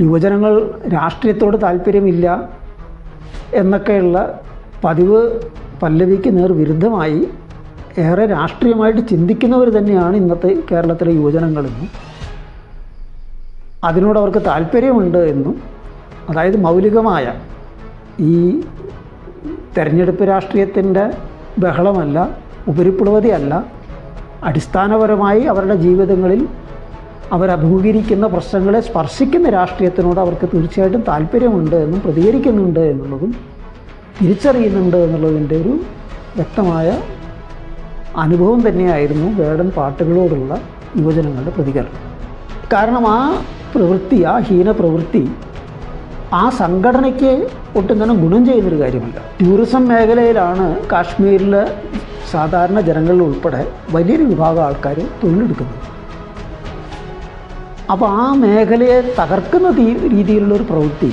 യുവജനങ്ങൾ രാഷ്ട്രീയത്തോട് താല്പര്യമില്ല എന്നൊക്കെയുള്ള പതിവ് പല്ലവിക്ക് വിരുദ്ധമായി ഏറെ രാഷ്ട്രീയമായിട്ട് ചിന്തിക്കുന്നവർ തന്നെയാണ് ഇന്നത്തെ കേരളത്തിലെ യുവജനങ്ങളെന്നും അതിനോട് അവർക്ക് താല്പര്യമുണ്ട് എന്നും, അതായത് മൗലികമായ ഈ തെരഞ്ഞെടുപ്പ് രാഷ്ട്രീയത്തിൻ്റെ ബഹളമല്ല, ഉപരിപ്ലവതയല്ല, അടിസ്ഥാനപരമായി അവരുടെ ജീവിതങ്ങളിൽ അവരഭിമുഖീകരിക്കുന്ന പ്രശ്നങ്ങളെ സ്പർശിക്കുന്ന രാഷ്ട്രീയത്തിനോട് അവർക്ക് തീർച്ചയായിട്ടും താല്പര്യമുണ്ട് എന്നും പ്രതികരിക്കുന്നുണ്ട് എന്നുള്ളതും തിരിച്ചറിയുന്നുണ്ട് എന്നുള്ളതിൻ്റെ ഒരു വ്യക്തമായ അനുഭവം തന്നെയായിരുന്നു വേടൻ പാട്ടുകളോടുള്ള യുവജനങ്ങളുടെ പ്രതികരണം. കാരണം ആ പ്രവൃത്തി, ആ ഹീന പ്രവൃത്തി ആ സംഘടനയ്ക്ക് ഒട്ടും തന്നെ ഗുണം ചെയ്യുന്നൊരു കാര്യമല്ല. ടൂറിസം മേഖലയിലാണ് കാശ്മീരിലെ സാധാരണ ജനങ്ങളിൽ ഉൾപ്പെടെ വലിയൊരു വിഭാഗം ആൾക്കാർ തൊഴിലെടുക്കുന്നത്. അപ്പോൾ ആ മേഖലയെ തകർക്കുന്ന രീതിയിലുള്ളൊരു പ്രവൃത്തി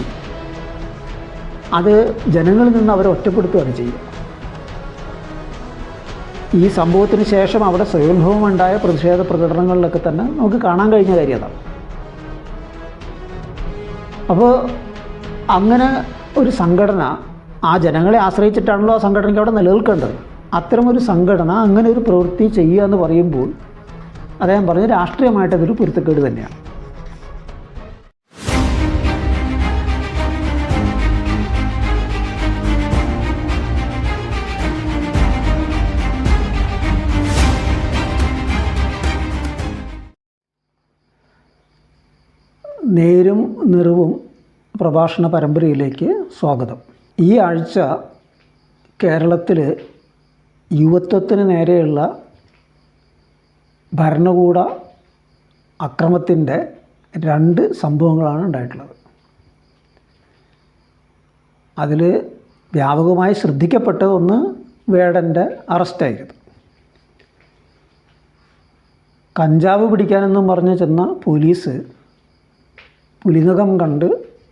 അത് ജനങ്ങളിൽ നിന്ന് അവരെ ഒറ്റപ്പെടുത്തുകയാണ് ചെയ്യുക. ഈ സംഭവത്തിന് ശേഷം അവിടെ സ്വയംഭവമുണ്ടായ പ്രതിഷേധ പ്രകടനങ്ങളിലൊക്കെ തന്നെ നമുക്ക് കാണാൻ കഴിഞ്ഞ കാര്യം അതാണ്. അപ്പോൾ അങ്ങനെ ഒരു സംഘടന, ആ ജനങ്ങളെ ആശ്രയിച്ചിട്ടാണല്ലോ ആ സംഘടനയ്ക്ക് അവിടെ നിലനിൽക്കേണ്ടത്. അത്തരമൊരു സംഘടന അങ്ങനെ ഒരു പ്രവൃത്തി ചെയ്യുക എന്ന് പറയുമ്പോൾ അദ്ദേഹം പറഞ്ഞ രാഷ്ട്രീയമായിട്ടതൊരു പൊരുത്തക്കേട് തന്നെയാണ്. നേരും നിറവും പ്രഭാഷണ പരമ്പരയിലേക്ക് സ്വാഗതം. ഈ ആഴ്ച കേരളത്തിൽ യുവത്വത്തിന് നേരെയുള്ള ഭരണകൂട അക്രമത്തിൻ്റെ 2 സംഭവങ്ങളാണ് ഉണ്ടായിട്ടുള്ളത്. അതിൽ വ്യാപകമായി ശ്രദ്ധിക്കപ്പെട്ടത് ഒന്ന് വേടൻ്റെ അറസ്റ്റായിരുന്നു. കഞ്ചാവ് പിടിക്കാനെന്നും പറഞ്ഞ് ചെന്ന പോലീസ് പുലിനഖം കണ്ട്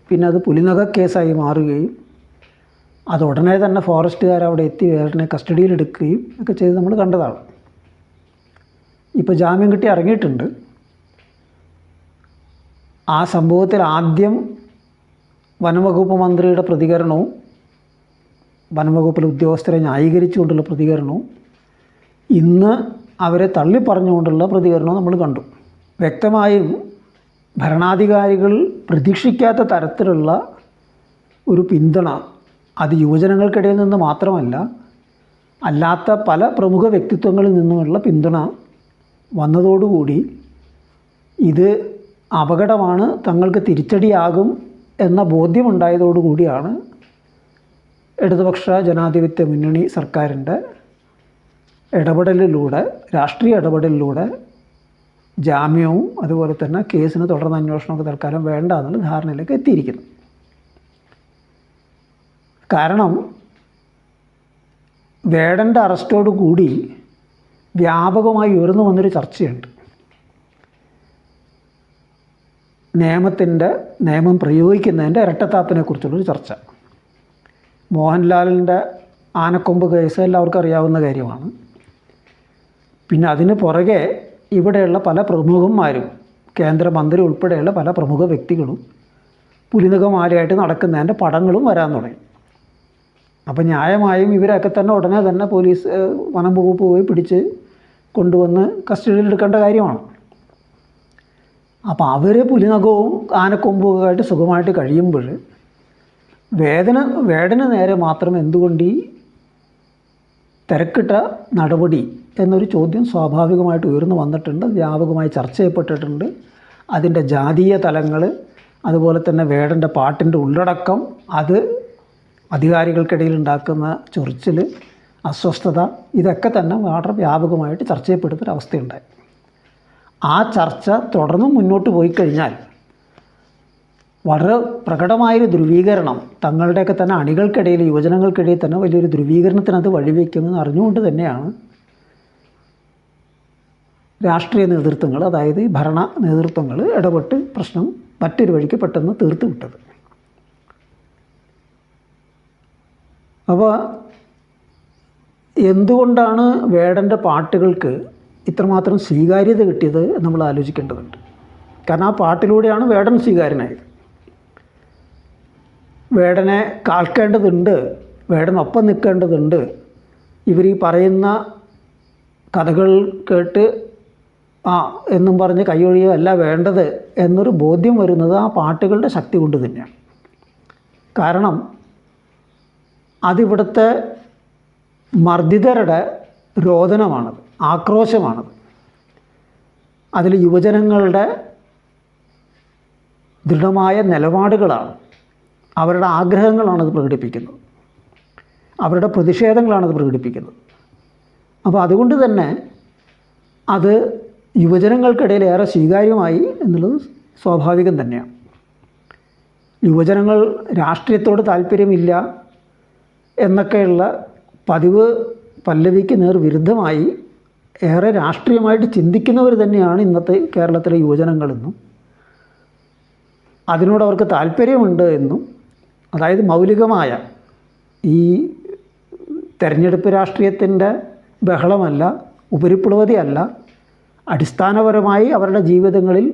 പിന്നെ അത് പുലിനഖ കേസായി മാറുകയും അത് ഉടനെ തന്നെ ഫോറസ്റ്റുകാർ അവിടെ എത്തി വേടനെ കസ്റ്റഡിയിലെടുക്കുകയും ഒക്കെ ചെയ്ത് നമ്മൾ കണ്ടതാണ്. ഇപ്പോൾ ജാമ്യം കിട്ടി ഇറങ്ങിയിട്ടുണ്ട്. ആ സംഭവത്തിൽ ആദ്യം വനംവകുപ്പ് മന്ത്രിയുടെ പ്രതികരണവും വനംവകുപ്പിലെ ഉദ്യോഗസ്ഥരെ ന്യായീകരിച്ചുകൊണ്ടുള്ള പ്രതികരണവും ഇന്ന് അവരെ തള്ളിപ്പറഞ്ഞുകൊണ്ടുള്ള പ്രതികരണവും നമ്മൾ കണ്ടു. വ്യക്തമായും ഭരണാധികാരികൾ പ്രതീക്ഷിക്കാത്ത തരത്തിലുള്ള ഒരു പിന്തുണ അത് യുവജനങ്ങൾക്കിടയിൽ നിന്ന് മാത്രമല്ല, അല്ലാത്ത പല പ്രമുഖ വ്യക്തിത്വങ്ങളിൽ നിന്നുമുള്ള പിന്തുണ വന്നതോടുകൂടി ഇത് അപകടമാണ്, തങ്ങൾക്ക് തിരിച്ചടിയാകും എന്ന ബോധ്യമുണ്ടായതോടുകൂടിയാണ് ഇടതുപക്ഷ ജനാധിപത്യ മുന്നണി സർക്കാരിൻ്റെ ഇടപെടലിലൂടെ, രാഷ്ട്രീയ ഇടപെടലിലൂടെ ജാമ്യവും അതുപോലെ തന്നെ കേസിന് തുടർന്ന് അന്വേഷണമൊക്കെ തൽക്കാലം വേണ്ട എന്നുള്ള ധാരണയിലേക്ക് എത്തിയിരിക്കുന്നു. കാരണം വേടൻ്റെ അറസ്റ്റോടുകൂടി വ്യാപകമായി ഉയർന്നു വന്നൊരു ചർച്ചയുണ്ട്. നിയമം പ്രയോഗിക്കുന്നതിൻ്റെ ഇരട്ടത്താപ്പിനെ കുറിച്ചുള്ളൊരു ചർച്ച. മോഹൻലാലിൻ്റെ ആനക്കൊമ്പ് കേസ് എല്ലാവർക്കും അറിയാവുന്ന കാര്യമാണ്. പിന്നെ അതിന് പുറകെ ഇവിടെയുള്ള പല പ്രമുഖന്മാരും, കേന്ദ്രമന്ത്രി ഉൾപ്പെടെയുള്ള പല പ്രമുഖ വ്യക്തികളും പുലിനഖമാലയായിട്ട് നടക്കുന്നതിൻ്റെ പടങ്ങളും വരാൻ തുടങ്ങി. അപ്പോൾ ന്യായമായും ഇവരൊക്കെ തന്നെ ഉടനെ തന്നെ പോലീസ്, വനം വകുപ്പ് പോയി പിടിച്ച് കൊണ്ടുവന്ന് കസ്റ്റഡിയിലെടുക്കേണ്ട കാര്യമാണ്. അപ്പോൾ അവർ പുലിനഖവും ആനക്കൊമ്പുമൊക്കെ ആയിട്ട് സുഖമായിട്ട് കഴിയുമ്പോൾ വേടന് നേരെ മാത്രം എന്തുകൊണ്ട് ഈ തിരക്കിട്ട നടപടി എന്നൊരു ചോദ്യം സ്വാഭാവികമായിട്ട് ഉയർന്നു വന്നിട്ടുണ്ട്, വ്യാപകമായി ചർച്ച ചെയ്യപ്പെട്ടിട്ടുണ്ട്. അതിൻ്റെ ജാതീയ തലങ്ങൾ, അതുപോലെ തന്നെ വേടൻ്റെ പാട്ടിൻ്റെ ഉള്ളടക്കം, അത് അധികാരികൾക്കിടയിൽ ഉണ്ടാക്കുന്ന ചൊറിച്ചിൽ, അസ്വസ്ഥത, ഇതൊക്കെ തന്നെ വളരെ വ്യാപകമായിട്ട് ചർച്ച ചെയ്യപ്പെടുന്നൊരവസ്ഥയുണ്ടായി. ആ ചർച്ച തുടർന്നും മുന്നോട്ട് പോയി കഴിഞ്ഞാൽ വളരെ പ്രകടമായൊരു ധ്രുവീകരണം തങ്ങളുടെയൊക്കെ തന്നെ അണികൾക്കിടയിൽ, യുവജനങ്ങൾക്കിടയിൽ തന്നെ വലിയൊരു ധ്രുവീകരണത്തിനത് വഴിവെക്കുമെന്ന് അറിഞ്ഞുകൊണ്ട് തന്നെയാണ് രാഷ്ട്രീയ നേതൃത്വങ്ങൾ, അതായത് ഭരണ നേതൃത്വങ്ങൾ ഇടപെട്ട് പ്രശ്നം മറ്റൊരു വഴിക്ക് പെട്ടെന്ന് തീർത്തു വിട്ടത്. അപ്പോൾ എന്തുകൊണ്ടാണ് വേടൻ്റെ പാട്ടുകൾക്ക് ഇത്രമാത്രം സ്വീകാര്യത കിട്ടിയത് നമ്മൾ ആലോചിക്കേണ്ടതുണ്ട്. കാരണം ആ പാട്ടിലൂടെയാണ് വേടൻ സ്വീകാര്യനായത്. വേടനെ കാൽക്കേണ്ടതുണ്ട്, വേടനൊപ്പം നിൽക്കേണ്ടതുണ്ട്, ഇവർ ഈ പറയുന്ന കഥകൾ കേട്ട് എന്നും പറഞ്ഞ് കൈയൊഴിയല്ല വേണ്ടത് എന്നൊരു ബോധ്യം വരുന്നത് ആ പാട്ടുകളുടെ ശക്തി കൊണ്ട് തന്നെയാണ്. കാരണം അതിവിടുത്തെ മർദ്ദിതരുടെ രോദനമാണത്, ആക്രോശമാണത്. അതിൽ യുവജനങ്ങളുടെ ദൃഢമായ നിലപാടുകളാണ്, അവരുടെ ആഗ്രഹങ്ങളാണത് പ്രകടിപ്പിക്കുന്നത്, അവരുടെ പ്രതിഷേധങ്ങളാണത് പ്രകടിപ്പിക്കുന്നത്. അപ്പോൾ അതുകൊണ്ട് തന്നെ അത് യുവജനങ്ങൾക്കിടയിൽ ഏറെ സ്വീകാര്യമായി എന്നുള്ളത് സ്വാഭാവികം തന്നെയാണ്. യുവജനങ്ങൾ രാഷ്ട്രീയത്തോട് താല്പര്യമില്ല എന്നൊക്കെയുള്ള പതിവ് പല്ലവിക്ക് നേർവിരുദ്ധമായി ഏറെ രാഷ്ട്രീയമായിട്ട് ചിന്തിക്കുന്നവർ തന്നെയാണ് ഇന്നത്തെ കേരളത്തിലെ യുവജനങ്ങളെന്നും അതിനോട് അവർക്ക് താല്പര്യമുണ്ട് എന്നും, അതായത് മൗലികമായ ഈ തെരഞ്ഞെടുപ്പ് രാഷ്ട്രീയത്തിൻ്റെ ബഹളമല്ല, ഉപരിപ്ലവതയല്ല, അടിസ്ഥാനപരമായി അവരുടെ ജീവിതങ്ങളിൽ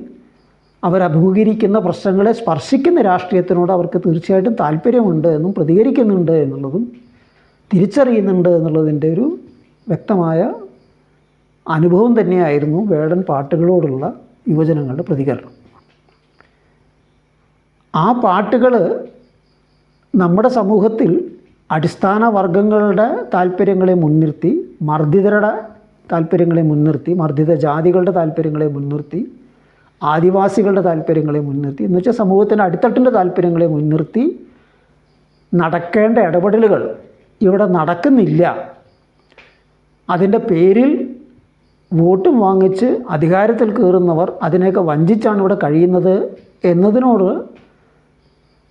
അവരഭിമുഖീകരിക്കുന്ന പ്രശ്നങ്ങളെ സ്പർശിക്കുന്ന രാഷ്ട്രീയത്തിനോട് അവർക്ക് തീർച്ചയായിട്ടും താല്പര്യമുണ്ട് എന്നും പ്രതികരിക്കുന്നുണ്ട് എന്നുള്ളതും തിരിച്ചറിയുന്നുണ്ട് എന്നുള്ളതിൻ്റെ ഒരു വ്യക്തമായ അനുഭവം തന്നെയായിരുന്നു വേടൻ പാട്ടുകളോടുള്ള യുവജനങ്ങളുടെ പ്രതികരണം. ആ പാട്ടുകൾ നമ്മുടെ സമൂഹത്തിൽ അടിസ്ഥാന വർഗങ്ങളുടെ താല്പര്യങ്ങളെ മുൻനിർത്തി, മർദ്ദിതരുടെ താല്പര്യങ്ങളെ മുൻനിർത്തി, മർദ്ദിത ജാതികളുടെ താല്പര്യങ്ങളെ മുൻനിർത്തി, ആദിവാസികളുടെ താല്പര്യങ്ങളെ മുൻനിർത്തി, എന്ന് വെച്ചാൽ സമൂഹത്തിൻ്റെ അടിത്തട്ടിൻ്റെ താല്പര്യങ്ങളെ മുൻനിർത്തി നടക്കേണ്ട ഇടപെടലുകൾ ഇവിടെ നടക്കുന്നില്ല. അതിൻ്റെ പേരിൽ വോട്ടും വാങ്ങിച്ച് അധികാരത്തിൽ കയറുന്നവർ അതിനെയൊക്കെ വഞ്ചിച്ചാണ് ഇവിടെ കഴിയുന്നത് എന്നതിനോട്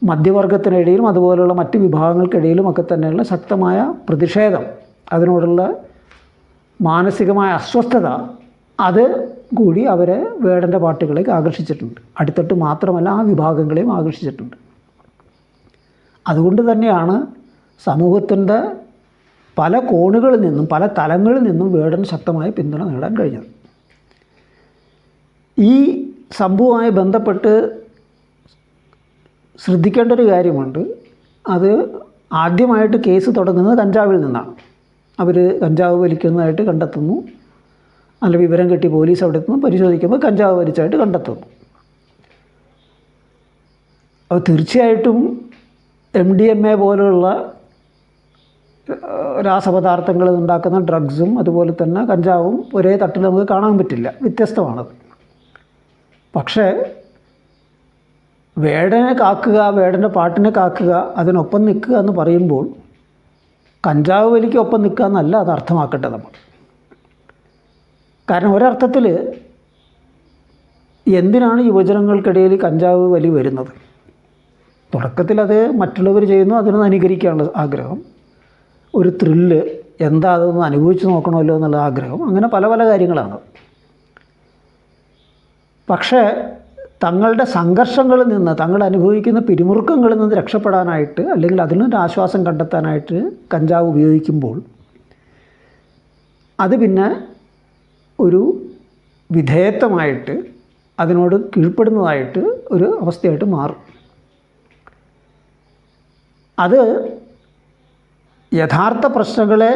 മധ്യവർഗത്തിനിടയിലും അതുപോലുള്ള മറ്റ് വിഭാഗങ്ങൾക്കിടയിലും ഒക്കെ തന്നെയുള്ള ശക്തമായ പ്രതിഷേധം, അതിനോടുള്ള മാനസികമായ അസ്വസ്ഥത, അത് കൂടി അവരെ വേടൻ്റെ പാട്ടുകളിലേക്ക് ആകർഷിച്ചിട്ടുണ്ട്. അടിത്തട്ട് മാത്രമല്ല, ആ വിഭാഗങ്ങളെയും ആകർഷിച്ചിട്ടുണ്ട്. അതുകൊണ്ട് തന്നെയാണ് സമൂഹത്തിൻ്റെ പല കോണുകളിൽ നിന്നും പല തലങ്ങളിൽ നിന്നും വേടൻ ശക്തമായ പിന്തുണ നേടാൻ കഴിഞ്ഞത്. ഈ സംഭവവുമായി ബന്ധപ്പെട്ട് ശ്രദ്ധിക്കേണ്ട ഒരു കാര്യമുണ്ട്. അത് ആദ്യമായിട്ട് കേസ് തുടങ്ങുന്നത് കഞ്ചാവിൽ നിന്നാണ്. അവർ കഞ്ചാവ് വലിക്കുന്നതായിട്ട് കണ്ടെത്തുന്നു, നല്ല വിവരം കിട്ടി പോലീസ് അവിടെ എത്തുന്നു, പരിശോധിക്കുമ്പോൾ കഞ്ചാവ് വലിച്ചതായിട്ട് കണ്ടെത്തുന്നു. അപ്പോൾ തീർച്ചയായിട്ടും MDMA പോലുള്ള രാസപദാർത്ഥങ്ങൾ ഉണ്ടാക്കുന്ന ഡ്രഗ്സും അതുപോലെ തന്നെ കഞ്ചാവും ഒരേ തട്ടിൽ നമുക്ക് കാണാൻ പറ്റില്ല, വ്യത്യസ്തമാണത്. പക്ഷേ വേടനെ കാക്കുക, വേടൻ്റെ പാട്ടിനെ കാക്കുക, അതിനൊപ്പം നിൽക്കുക എന്ന് പറയുമ്പോൾ കഞ്ചാവ് വലിക്ക് ഒപ്പം നിൽക്കുക എന്നല്ല അത് അർത്ഥമാക്കട്ടെ നമ്മൾ. കാരണം ഒരർത്ഥത്തിൽ എന്തിനാണ് യുവജനങ്ങൾക്കിടയിൽ കഞ്ചാവ് വലി വരുന്നത്? തുടക്കത്തിൽ അത് മറ്റുള്ളവർ ചെയ്യുന്നു, അതിനൊന്ന് അനുകരിക്കാനുള്ള ആഗ്രഹം, ഒരു ത്രില്ല്, എന്താ അതൊന്ന് അനുഭവിച്ച് നോക്കണമല്ലോ എന്നുള്ള ആഗ്രഹം, അങ്ങനെ പല പല കാര്യങ്ങളാണ്. പക്ഷേ തങ്ങളുടെ സംഘർഷങ്ങളിൽ നിന്ന്, തങ്ങൾ അനുഭവിക്കുന്ന പിരിമുറുക്കങ്ങളിൽ നിന്ന് രക്ഷപ്പെടാനായിട്ട് അല്ലെങ്കിൽ അതിനൊരു ആശ്വാസം കണ്ടെത്താനായിട്ട് കഞ്ചാവ് ഉപയോഗിക്കുമ്പോൾ അത് പിന്നെ ഒരു വിധേയത്വമായിട്ട്, അതിനോട് കീഴ്പ്പെടുന്നതായിട്ട് ഒരു അവസ്ഥയായിട്ട് മാറും. അത് യഥാർത്ഥ പ്രശ്നങ്ങളെ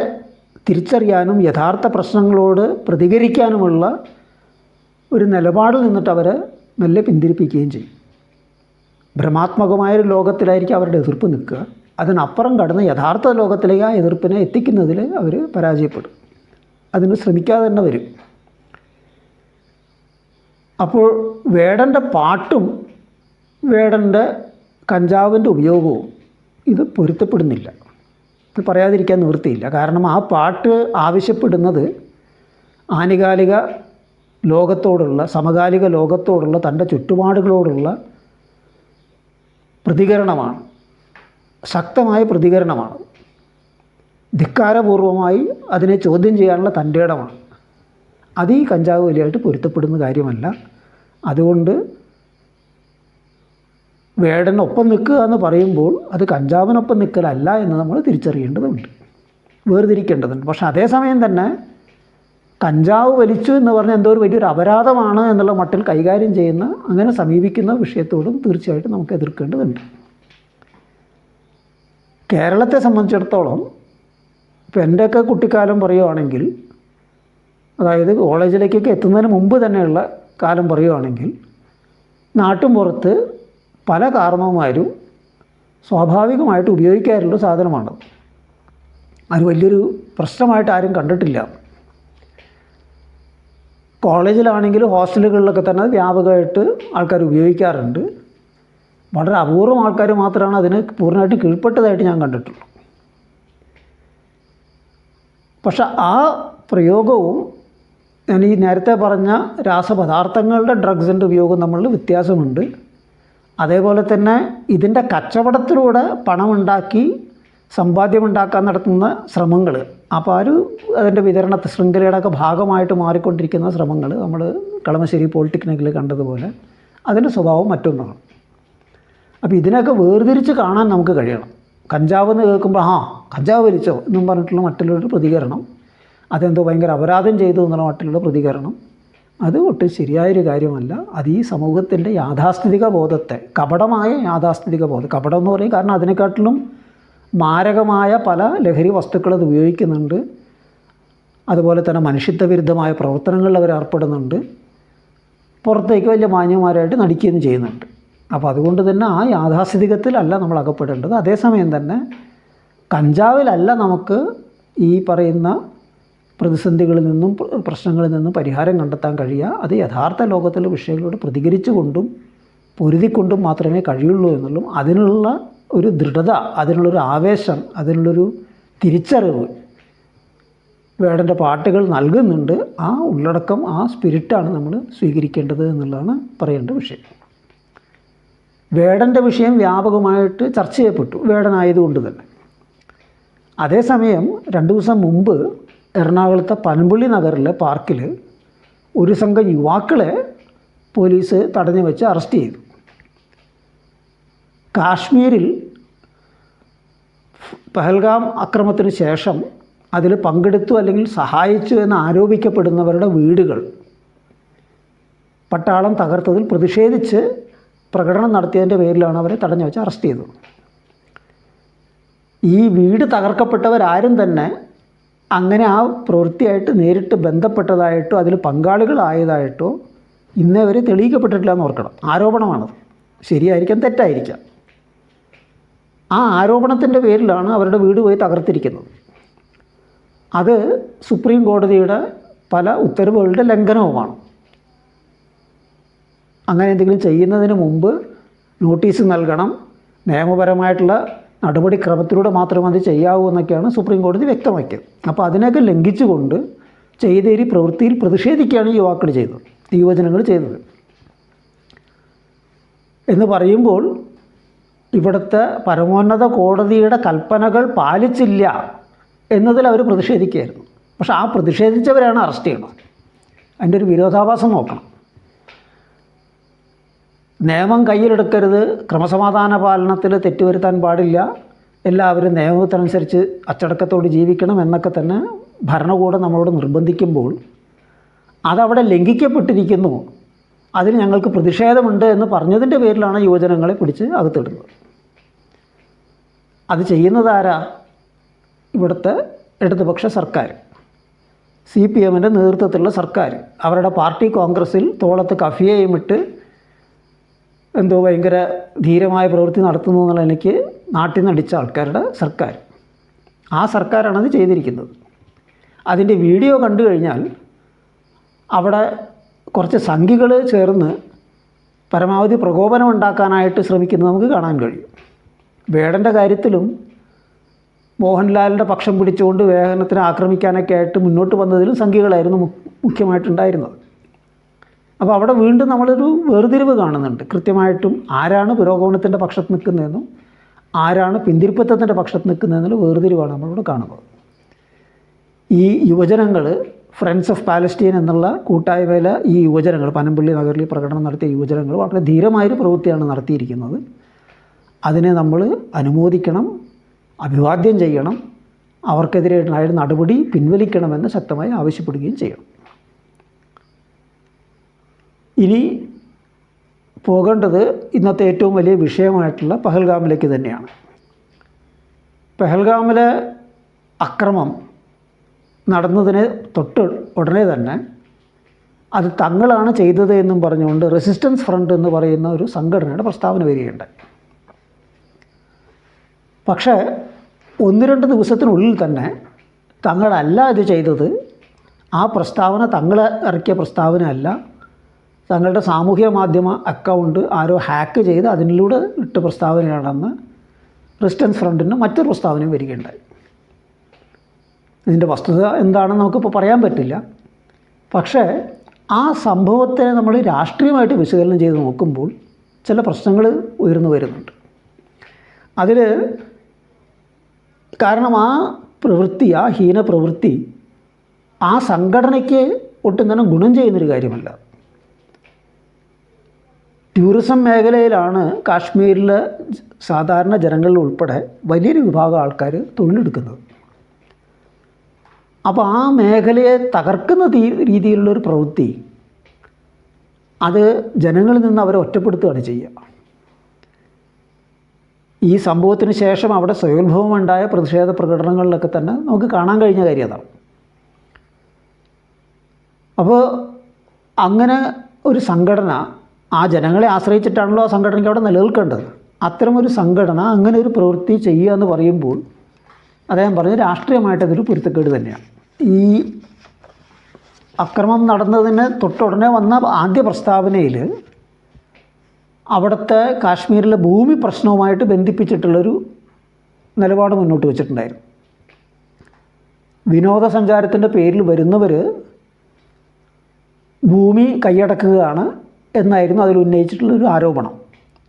തിരിച്ചറിയാനും യഥാർത്ഥ പ്രശ്നങ്ങളോട് പ്രതികരിക്കാനുമുള്ള ഒരു നിലപാടിൽ നിന്നിട്ട് അവരെ മെല്ലെ പിന്തിരിപ്പിക്കുകയും ചെയ്യും. ഭ്രമാത്മകമായൊരു ലോകത്തിലായിരിക്കും അവരുടെ എതിർപ്പ് നിൽക്കുക. അതിനപ്പുറം കടന്ന് യഥാർത്ഥ ലോകത്തിലേക്ക് ആ എതിർപ്പിനെ എത്തിക്കുന്നതിൽ അവർ പരാജയപ്പെടും, അതിന് ശ്രമിക്കാതെ തന്നെ വരും. അപ്പോൾ വേടൻ്റെ പാട്ടും വേടൻ്റെ കഞ്ചാവിൻ്റെ ഉപയോഗവും ഇത് പൊരുത്തപ്പെടുന്നില്ല. ഇത് പറയാതിരിക്കാൻ നിവൃത്തിയില്ല. കാരണം ആ പാട്ട് ആവശ്യപ്പെടുന്നത് ആനുകാലിക ലോകത്തോടുള്ള, സമകാലിക ലോകത്തോടുള്ള തൻ്റെ ചുറ്റുപാടുകളോടുള്ള പ്രതികരണമാണ്, ശക്തമായ പ്രതികരണമാണ്. ധിക്കാരപൂർവമായി അതിനെ ചോദ്യം ചെയ്യാനുള്ള തൻ്റെ ഇടമാണ്. അത് ഈ കഞ്ചാവ് വലിയായിട്ട് പൊരുത്തപ്പെടുന്ന കാര്യമല്ല. അതുകൊണ്ട് വേടനൊപ്പം നിൽക്കുക എന്ന് പറയുമ്പോൾ അത് കഞ്ചാവിനൊപ്പം നിൽക്കലല്ല എന്ന് നമ്മൾ തിരിച്ചറിയേണ്ടതുണ്ട്, വേർതിരിക്കേണ്ടതുണ്ട്. പക്ഷേ അതേസമയം തന്നെ കഞ്ചാവ് വലിച്ചു എന്ന് പറഞ്ഞാൽ എന്തോ ഒരു വലിയൊരു അപരാധമാണ് എന്നുള്ള മട്ടിൽ കൈകാര്യം ചെയ്യുന്ന, അങ്ങനെ സമീപിക്കുന്ന വിഷയത്തോടും തീർച്ചയായിട്ടും നമുക്ക് എതിർക്കേണ്ടതുണ്ട്. കേരളത്തെ സംബന്ധിച്ചിടത്തോളം ഇപ്പോൾ എൻ്റെയൊക്കെ കുട്ടിക്കാലം പറയുകയാണെങ്കിൽ, അതായത് കോളേജിലേക്കൊക്കെ എത്തുന്നതിന് മുമ്പ് തന്നെയുള്ള കാലം പറയുകയാണെങ്കിൽ, നാട്ടും പുറത്ത് പല കാരണവന്മാരും സ്വാഭാവികമായിട്ട് ഉപയോഗിക്കാറുള്ള സാധനമാണ്. അത് വലിയൊരു പ്രശ്നമായിട്ട് ആരും കണ്ടിട്ടില്ല. കോളേജിലാണെങ്കിലും ഹോസ്റ്റലുകളിലൊക്കെ തന്നെ അത് വ്യാപകമായിട്ട് ആൾക്കാർ ഉപയോഗിക്കാറുണ്ട്. വളരെ അപൂർവം ആൾക്കാർ മാത്രമാണ് അതിന് പൂർണ്ണമായിട്ട് കീഴ്പ്പെട്ടതായിട്ട് ഞാൻ കണ്ടിട്ടുള്ളൂ. പക്ഷെ ആ പ്രയോഗവും ഞാൻ ഈ നേരത്തെ പറഞ്ഞ രാസപദാർത്ഥങ്ങളുടെ ഡ്രഗ്സിൻ്റെ ഉപയോഗം തമ്മിൽ വ്യത്യാസമുണ്ട്. അതേപോലെ തന്നെ ഇതിൻ്റെ കച്ചവടത്തിലൂടെ പണമുണ്ടാക്കി സമ്പാദ്യമുണ്ടാക്കാൻ നടത്തുന്ന ശ്രമങ്ങൾ, അപ്പോൾ അതിൻ്റെ വിതരണ ശൃംഖലയുടെ ഒക്കെ ഭാഗമായിട്ട് മാറിക്കൊണ്ടിരിക്കുന്ന ശ്രമങ്ങൾ നമ്മൾ കളമശ്ശേരി പോളിടെക്നിക്കിൽ കണ്ടതുപോലെ അതിൻ്റെ സ്വഭാവം മറ്റൊന്നാണ്. അപ്പോൾ ഇതിനൊക്കെ വേർതിരിച്ച് കാണാൻ നമുക്ക് കഴിയണം. കഞ്ചാവ് എന്ന് കേൾക്കുമ്പോൾ കഞ്ചാവ് വലിച്ചോ എന്നും പറഞ്ഞിട്ടുള്ള മറ്റുള്ളൊരു പ്രതികരണം, അതെന്തോ ഭയങ്കര അപരാധം ചെയ്തു എന്നുള്ള മറ്റുള്ള പ്രതികരണം, അത് ഒട്ടും ശരിയായൊരു കാര്യമല്ല. അത് ഈ സമൂഹത്തിൻ്റെ യാഥാസ്ഥിതിക ബോധത്തെ, കപടമായ യാഥാസ്ഥിതിക ബോധം, കപടം എന്ന് പറയും കാരണം അതിനെക്കാട്ടിലും മാരകമായ പല ലഹരി വസ്തുക്കൾ അത് ഉപയോഗിക്കുന്നുണ്ട്. അതുപോലെ തന്നെ മനുഷ്യത്വ വിരുദ്ധമായ പ്രവർത്തനങ്ങളിൽ അവർ ഏർപ്പെടുന്നുണ്ട്. പുറത്തേക്ക് വലിയ മാന്യന്മാരായിട്ട് നടിക്കുകയും ചെയ്യുന്നുണ്ട്. അപ്പോൾ അതുകൊണ്ട് തന്നെ ആ യാഥാസ്ഥിതികത്തിലല്ല നമ്മൾ അകപ്പെടേണ്ടത്. അതേസമയം തന്നെ കഞ്ചാവിലല്ല നമുക്ക് ഈ പറയുന്ന പ്രതിസന്ധികളിൽ നിന്നും പ്രശ്നങ്ങളിൽ നിന്നും പരിഹാരം കണ്ടെത്താൻ കഴിയുക. അത് യഥാർത്ഥ ലോകത്തിലെ വിഷയങ്ങളോട് പ്രതികരിച്ചുകൊണ്ടും പൊരുതിക്കൊണ്ടും മാത്രമേ കഴിയുള്ളൂ എന്നുള്ളൂ. അതിനുള്ള ഒരു ദൃഢത, അതിനുള്ളൊരു ആവേശം, അതിനുള്ളൊരു തിരിച്ചറിവ് വേടൻ്റെ പാട്ടുകൾ നൽകുന്നുണ്ട്. ആ ഉള്ളടക്കം, ആ സ്പിരിറ്റാണ് നമ്മൾ സ്വീകരിക്കേണ്ടത് എന്നുള്ളതാണ് പറയേണ്ട വിഷയം. വേടൻ്റെ വിഷയം വ്യാപകമായിട്ട് ചർച്ച ചെയ്യപ്പെട്ടു, വേടനായതുകൊണ്ട് തന്നെ. അതേസമയം 2 ദിവസം മുമ്പ് എറണാകുളത്തെ പനമ്പള്ളി നഗറിലെ പാർക്കിൽ ഒരു സംഘം യുവാക്കളെ പോലീസ് തടഞ്ഞു വെച്ച് അറസ്റ്റ് ചെയ്തു. കാശ്മീരിൽ പഹൽഗാം അക്രമത്തിന് ശേഷം അതിൽ പങ്കെടുത്തു അല്ലെങ്കിൽ സഹായിച്ചു എന്ന് ആരോപിക്കപ്പെടുന്നവരുടെ വീടുകൾ പട്ടാളം തകർത്തതിൽ പ്രതിഷേധിച്ച് പ്രകടനം നടത്തിയതിൻ്റെ പേരിലാണ് അവരെ തടഞ്ഞു വെച്ച് അറസ്റ്റ് ചെയ്തത്. ഈ വീട് തകർക്കപ്പെട്ടവരാരും തന്നെ അങ്ങനെ ആ പ്രവൃത്തിയായിട്ട് നേരിട്ട് ബന്ധപ്പെട്ടതായിട്ടോ അതിൽ പങ്കാളികളായതായിട്ടോ ഇന്നേ വരെ തെളിയിക്കപ്പെട്ടിട്ടില്ല എന്ന് ഓർക്കണം. ആരോപണമാണത്. ശരിയായിരിക്കാം, തെറ്റായിരിക്കാം. ആ ആരോപണത്തിൻ്റെ പേരിലാണ് അവരുടെ വീട് പോയി തകർത്തിരിക്കുന്നത്. അത് സുപ്രീം കോടതിയുടെ പല ഉത്തരവുകളുടെ ലംഘനവുമാണ്. അങ്ങനെ എന്തെങ്കിലും ചെയ്യുന്നതിന് മുമ്പ് നോട്ടീസ് നൽകണം, നിയമപരമായിട്ടുള്ള നടപടിക്രമത്തിലൂടെ മാത്രമേ അത് ചെയ്യാവൂ എന്നൊക്കെയാണ് സുപ്രീം കോടതി വ്യക്തമാക്കിയത്. അപ്പോൾ അതിനൊക്കെ ലംഘിച്ചുകൊണ്ട് ചെയ്ത ഈ പ്രവൃത്തിയിൽ പ്രതിഷേധിക്കുകയാണ് ഈ യുവാക്കൾ ചെയ്തത്, ഈ യുവജനങ്ങൾ ചെയ്തത് എന്ന് പറയുമ്പോൾ ഇവിടുത്തെ പരമോന്നത കോടതിയുടെ കൽപ്പനകൾ പാലിച്ചില്ല എന്നതിൽ അവർ പ്രതിഷേധിക്കുകയായിരുന്നു. പക്ഷെ ആ പ്രതിഷേധിച്ചവരാണ് അറസ്റ്റ് ചെയ്യുന്നത്. അതിൻ്റെ ഒരു വിരോധാഭാസം നോക്കണം. നിയമം കയ്യിലെടുക്കരുത്, ക്രമസമാധാന പാലനത്തിൽ തെറ്റുവരുത്താൻ പാടില്ല, എല്ലാവരും നിയമത്തിനനുസരിച്ച് അച്ചടക്കത്തോട് ജീവിക്കണം എന്നൊക്കെ തന്നെ ഭരണകൂടം നമ്മളോട് നിർബന്ധിക്കുമ്പോൾ അതവിടെ ലംഘിക്കപ്പെട്ടിരിക്കുന്നു, അതിന് ഞങ്ങൾക്ക് പ്രതിഷേധമുണ്ട് എന്ന് പറഞ്ഞതിൻ്റെ പേരിലാണ് യുവജനങ്ങളെ പിടിച്ച് അകത്തിടുന്നത്. അത് ചെയ്യുന്നതാരാ? ഇവിടുത്തെ ഇടതുപക്ഷ സർക്കാർ, CPMൻ്റെ നേതൃത്വത്തിലുള്ള സർക്കാർ. അവരുടെ പാർട്ടി കോൺഗ്രസ്സിൽ തോളത്ത് കഫിയയും ഇട്ട് എന്തോ ഭയങ്കര ധീരമായ പ്രവൃത്തി നടത്തുന്നു എന്നുള്ള എനിക്ക് നാട്ടിൽ നിന്ന് അടിച്ച ആൾക്കാരുടെ സർക്കാർ. ആ സർക്കാരാണത് ചെയ്തിരിക്കുന്നത്. അതിൻ്റെ വീഡിയോ കണ്ടു കഴിഞ്ഞാൽ അവിടെ കുറച്ച് സംഘികൾ ചേർന്ന് പരമാവധി പ്രകോപനം ഉണ്ടാക്കാനായിട്ട് ശ്രമിക്കുന്നത് നമുക്ക് കാണാൻ കഴിയും. വേടൻ്റെ കാര്യത്തിലും മോഹൻലാലിൻ്റെ പക്ഷം പിടിച്ചുകൊണ്ട് വേദനത്തിനെ ആക്രമിക്കാനൊക്കെ ആയിട്ട് മുന്നോട്ട് വന്നതിലും സംഘികളായിരുന്നു മുഖ്യമായിട്ടുണ്ടായിരുന്നത്. അപ്പോൾ അവിടെ വീണ്ടും നമ്മളൊരു വേർതിരിവ് കാണുന്നുണ്ട്. കൃത്യമായിട്ടും ആരാണ് പുരോഗമനത്തിൻ്റെ പക്ഷത്ത് നിൽക്കുന്നതെന്നും ആരാണ് പിന്തിരിപ്പത്തത്തിൻ്റെ പക്ഷത്ത് നിൽക്കുന്നതെന്നുള്ള വേർതിരിവാണ് നമ്മളിവിടെ കാണുന്നത്. ഈ യുവജനങ്ങൾ, ഫ്രണ്ട്സ് ഓഫ് പാലസ്റ്റീൻ എന്നുള്ള കൂട്ടായ്മയിലെ ഈ യുവജനങ്ങൾ, പനമ്പള്ളി നഗറിൽ പ്രകടനം നടത്തിയ യുവജനങ്ങൾ വളരെ ധീരമായൊരു പ്രവൃത്തിയാണ് നടത്തിയിരിക്കുന്നത്. അതിനെ നമ്മൾ അനുമോദിക്കണം, അഭിവാദ്യം ചെയ്യണം, അവർക്കെതിരായ നടപടി പിൻവലിക്കണമെന്ന് ശക്തമായി ആവശ്യപ്പെടുകയും ചെയ്യണം. ഇനി പോകേണ്ടത് ഇന്നത്തെ ഏറ്റവും വലിയ വിഷയമായിട്ടുള്ള പഹൽഗാമിലേക്ക് തന്നെയാണ്. പെഹൽഗാമിലെ അക്രമം നടന്നതിന് തൊട്ട് ഉടനെ തന്നെ അത് തങ്ങളാണ് ചെയ്തത് എന്നും പറഞ്ഞുകൊണ്ട് റെസിസ്റ്റൻസ് ഫ്രണ്ട് എന്ന് പറയുന്ന ഒരു സംഘടനയുടെ പ്രസ്താവന വരികയുണ്ടായി. പക്ഷേ 1-2 ദിവസത്തിനുള്ളിൽ തന്നെ തങ്ങളല്ല ഇത് ചെയ്തത്, ആ പ്രസ്താവന തങ്ങൾ ഇറക്കിയ പ്രസ്താവന അല്ല, തങ്ങളുടെ സാമൂഹ്യ മാധ്യമ അക്കൗണ്ട് ആരോ ഹാക്ക് ചെയ്ത് അതിലൂടെ ഇട്ട പ്രസ്താവനയാണെന്ന് റെസിസ്റ്റൻസ് ഫ്രണ്ടിന് മറ്റൊരു പ്രസ്താവനയും വരികയുണ്ടായി. ഇതിൻ്റെ വസ്തുത എന്താണെന്ന് നമുക്കിപ്പോൾ പറയാൻ പറ്റില്ല. പക്ഷേ ആ സംഭവത്തെ നമ്മൾ രാഷ്ട്രീയമായിട്ട് വിശകലനം ചെയ്ത് നോക്കുമ്പോൾ ചില പ്രശ്നങ്ങൾ ഉയർന്നു വരുന്നുണ്ട്. അതിൽ കാരണം ആ പ്രവൃത്തി, ആ ഹീന പ്രവൃത്തി ആ സംഘടനയ്ക്ക് ഒട്ടും തന്നെ ഗുണം ചെയ്യുന്നൊരു കാര്യമല്ല. ടൂറിസം മേഖലയിലാണ് കാശ്മീരിലെ സാധാരണ ജനങ്ങളിൽ ഉൾപ്പെടെ വലിയൊരു വിഭാഗം ആൾക്കാർ തൊഴിലെടുക്കുന്നത്. അപ്പോൾ ആ മേഖലയെ തകർക്കുന്ന രീതിയിലുള്ളൊരു പ്രവൃത്തി അത് ജനങ്ങളിൽ നിന്ന് അവരെ ഒറ്റപ്പെടുത്തുകയാണ് ചെയ്യുക. ഈ സംഭവത്തിന് ശേഷം അവിടെ സ്വയോത്ഭവമുണ്ടായ പ്രതിഷേധ പ്രകടനങ്ങളിലൊക്കെ തന്നെ നമുക്ക് കാണാൻ കഴിഞ്ഞ കാര്യം അതാണ്. അപ്പോൾ അങ്ങനെ ഒരു സംഘടന, ആ ജനങ്ങളെ ആശ്രയിച്ചിട്ടാണല്ലോ ആ സംഘടനയ്ക്ക് അവിടെ നിലനിൽക്കേണ്ടത്. അത്തരമൊരു സംഘടന അങ്ങനെ ഒരു പ്രവൃത്തി ചെയ്യുക എന്ന് പറയുമ്പോൾ അദ്ദേഹം പറഞ്ഞ് രാഷ്ട്രീയമായിട്ടതൊരു പൊരുത്തക്കേട് തന്നെയാണ്. ഈ അക്രമം നടന്നതിന് തൊട്ടുടനെ വന്ന ആദ്യ പ്രസ്താവനയിൽ അവിടുത്തെ കാശ്മീരിലെ ഭൂമി പ്രശ്നവുമായിട്ട് ബന്ധിപ്പിച്ചിട്ടുള്ളൊരു നിലപാട് മുന്നോട്ട് വച്ചിട്ടുണ്ടായിരുന്നു. വിനോദസഞ്ചാരത്തിൻ്റെ പേരിൽ വരുന്നവർ ഭൂമി കൈയടക്കുകയാണ് എന്നായിരുന്നു അതിൽ ഉന്നയിച്ചിട്ടുള്ളൊരു ആരോപണം.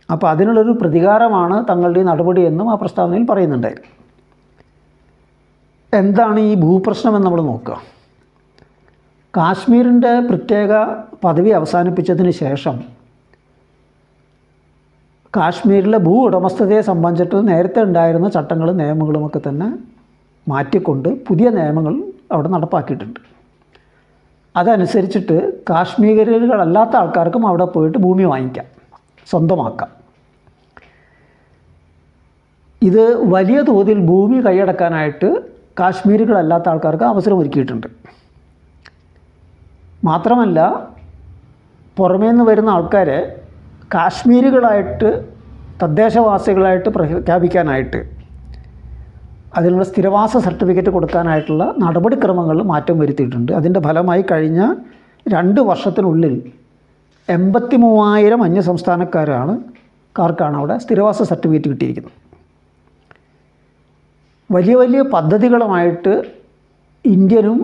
അപ്പോൾ അതിനുള്ളൊരു പ്രതികാരമാണ് തങ്ങളുടെ നടപടിയെന്നും ആ പ്രസ്താവനയിൽ പറയുന്നുണ്ടായിരുന്നു. എന്താണ് ഈ ഭൂപ്രശ്നമെന്ന് നമ്മൾ നോക്കുക. കാശ്മീരിൻ്റെ പ്രത്യേക പദവി അവസാനിപ്പിച്ചതിന് ശേഷം കാശ്മീരിലെ ഭൂ ഉടമസ്ഥതയെ സംബന്ധിച്ചിട്ട് നേരത്തെ ഉണ്ടായിരുന്ന ചട്ടങ്ങളും നിയമങ്ങളുമൊക്കെ തന്നെ മാറ്റിക്കൊണ്ട് പുതിയ നിയമങ്ങൾ അവിടെ നടപ്പാക്കിയിട്ടുണ്ട്. അതനുസരിച്ചിട്ട് കാശ്മീരികളല്ലാത്ത ആൾക്കാർക്കും അവിടെ പോയിട്ട് ഭൂമി വാങ്ങിക്കാം, സ്വന്തമാക്കാം. ഇത് വലിയ തോതിൽ ഭൂമി കൈയടക്കാനായിട്ട് കാശ്മീരികളല്ലാത്ത ആൾക്കാർക്ക് അവസരം ഒരുക്കിയിട്ടുണ്ട്. മാത്രമല്ല പുറമേ നിന്ന് വരുന്ന ആൾക്കാരെ കാശ്മീരികളായിട്ട് തദ്ദേശവാസികളായിട്ട് പ്രഖ്യാപിക്കാനായിട്ട് അതിനുള്ള സ്ഥിരവാസ സർട്ടിഫിക്കറ്റ് കൊടുക്കാനായിട്ടുള്ള നടപടിക്രമങ്ങളിൽ മാറ്റം വരുത്തിയിട്ടുണ്ട്. അതിൻ്റെ ഫലമായി കഴിഞ്ഞ 2 വർഷത്തിനുള്ളിൽ 83,000 അന്യസംസ്ഥാനക്കാരാണ് അവിടെ സ്ഥിരവാസ സർട്ടിഫിക്കറ്റ് കിട്ടിയിരിക്കുന്നത്. വലിയ വലിയ പദ്ധതികളുമായിട്ട് ഇന്ത്യനും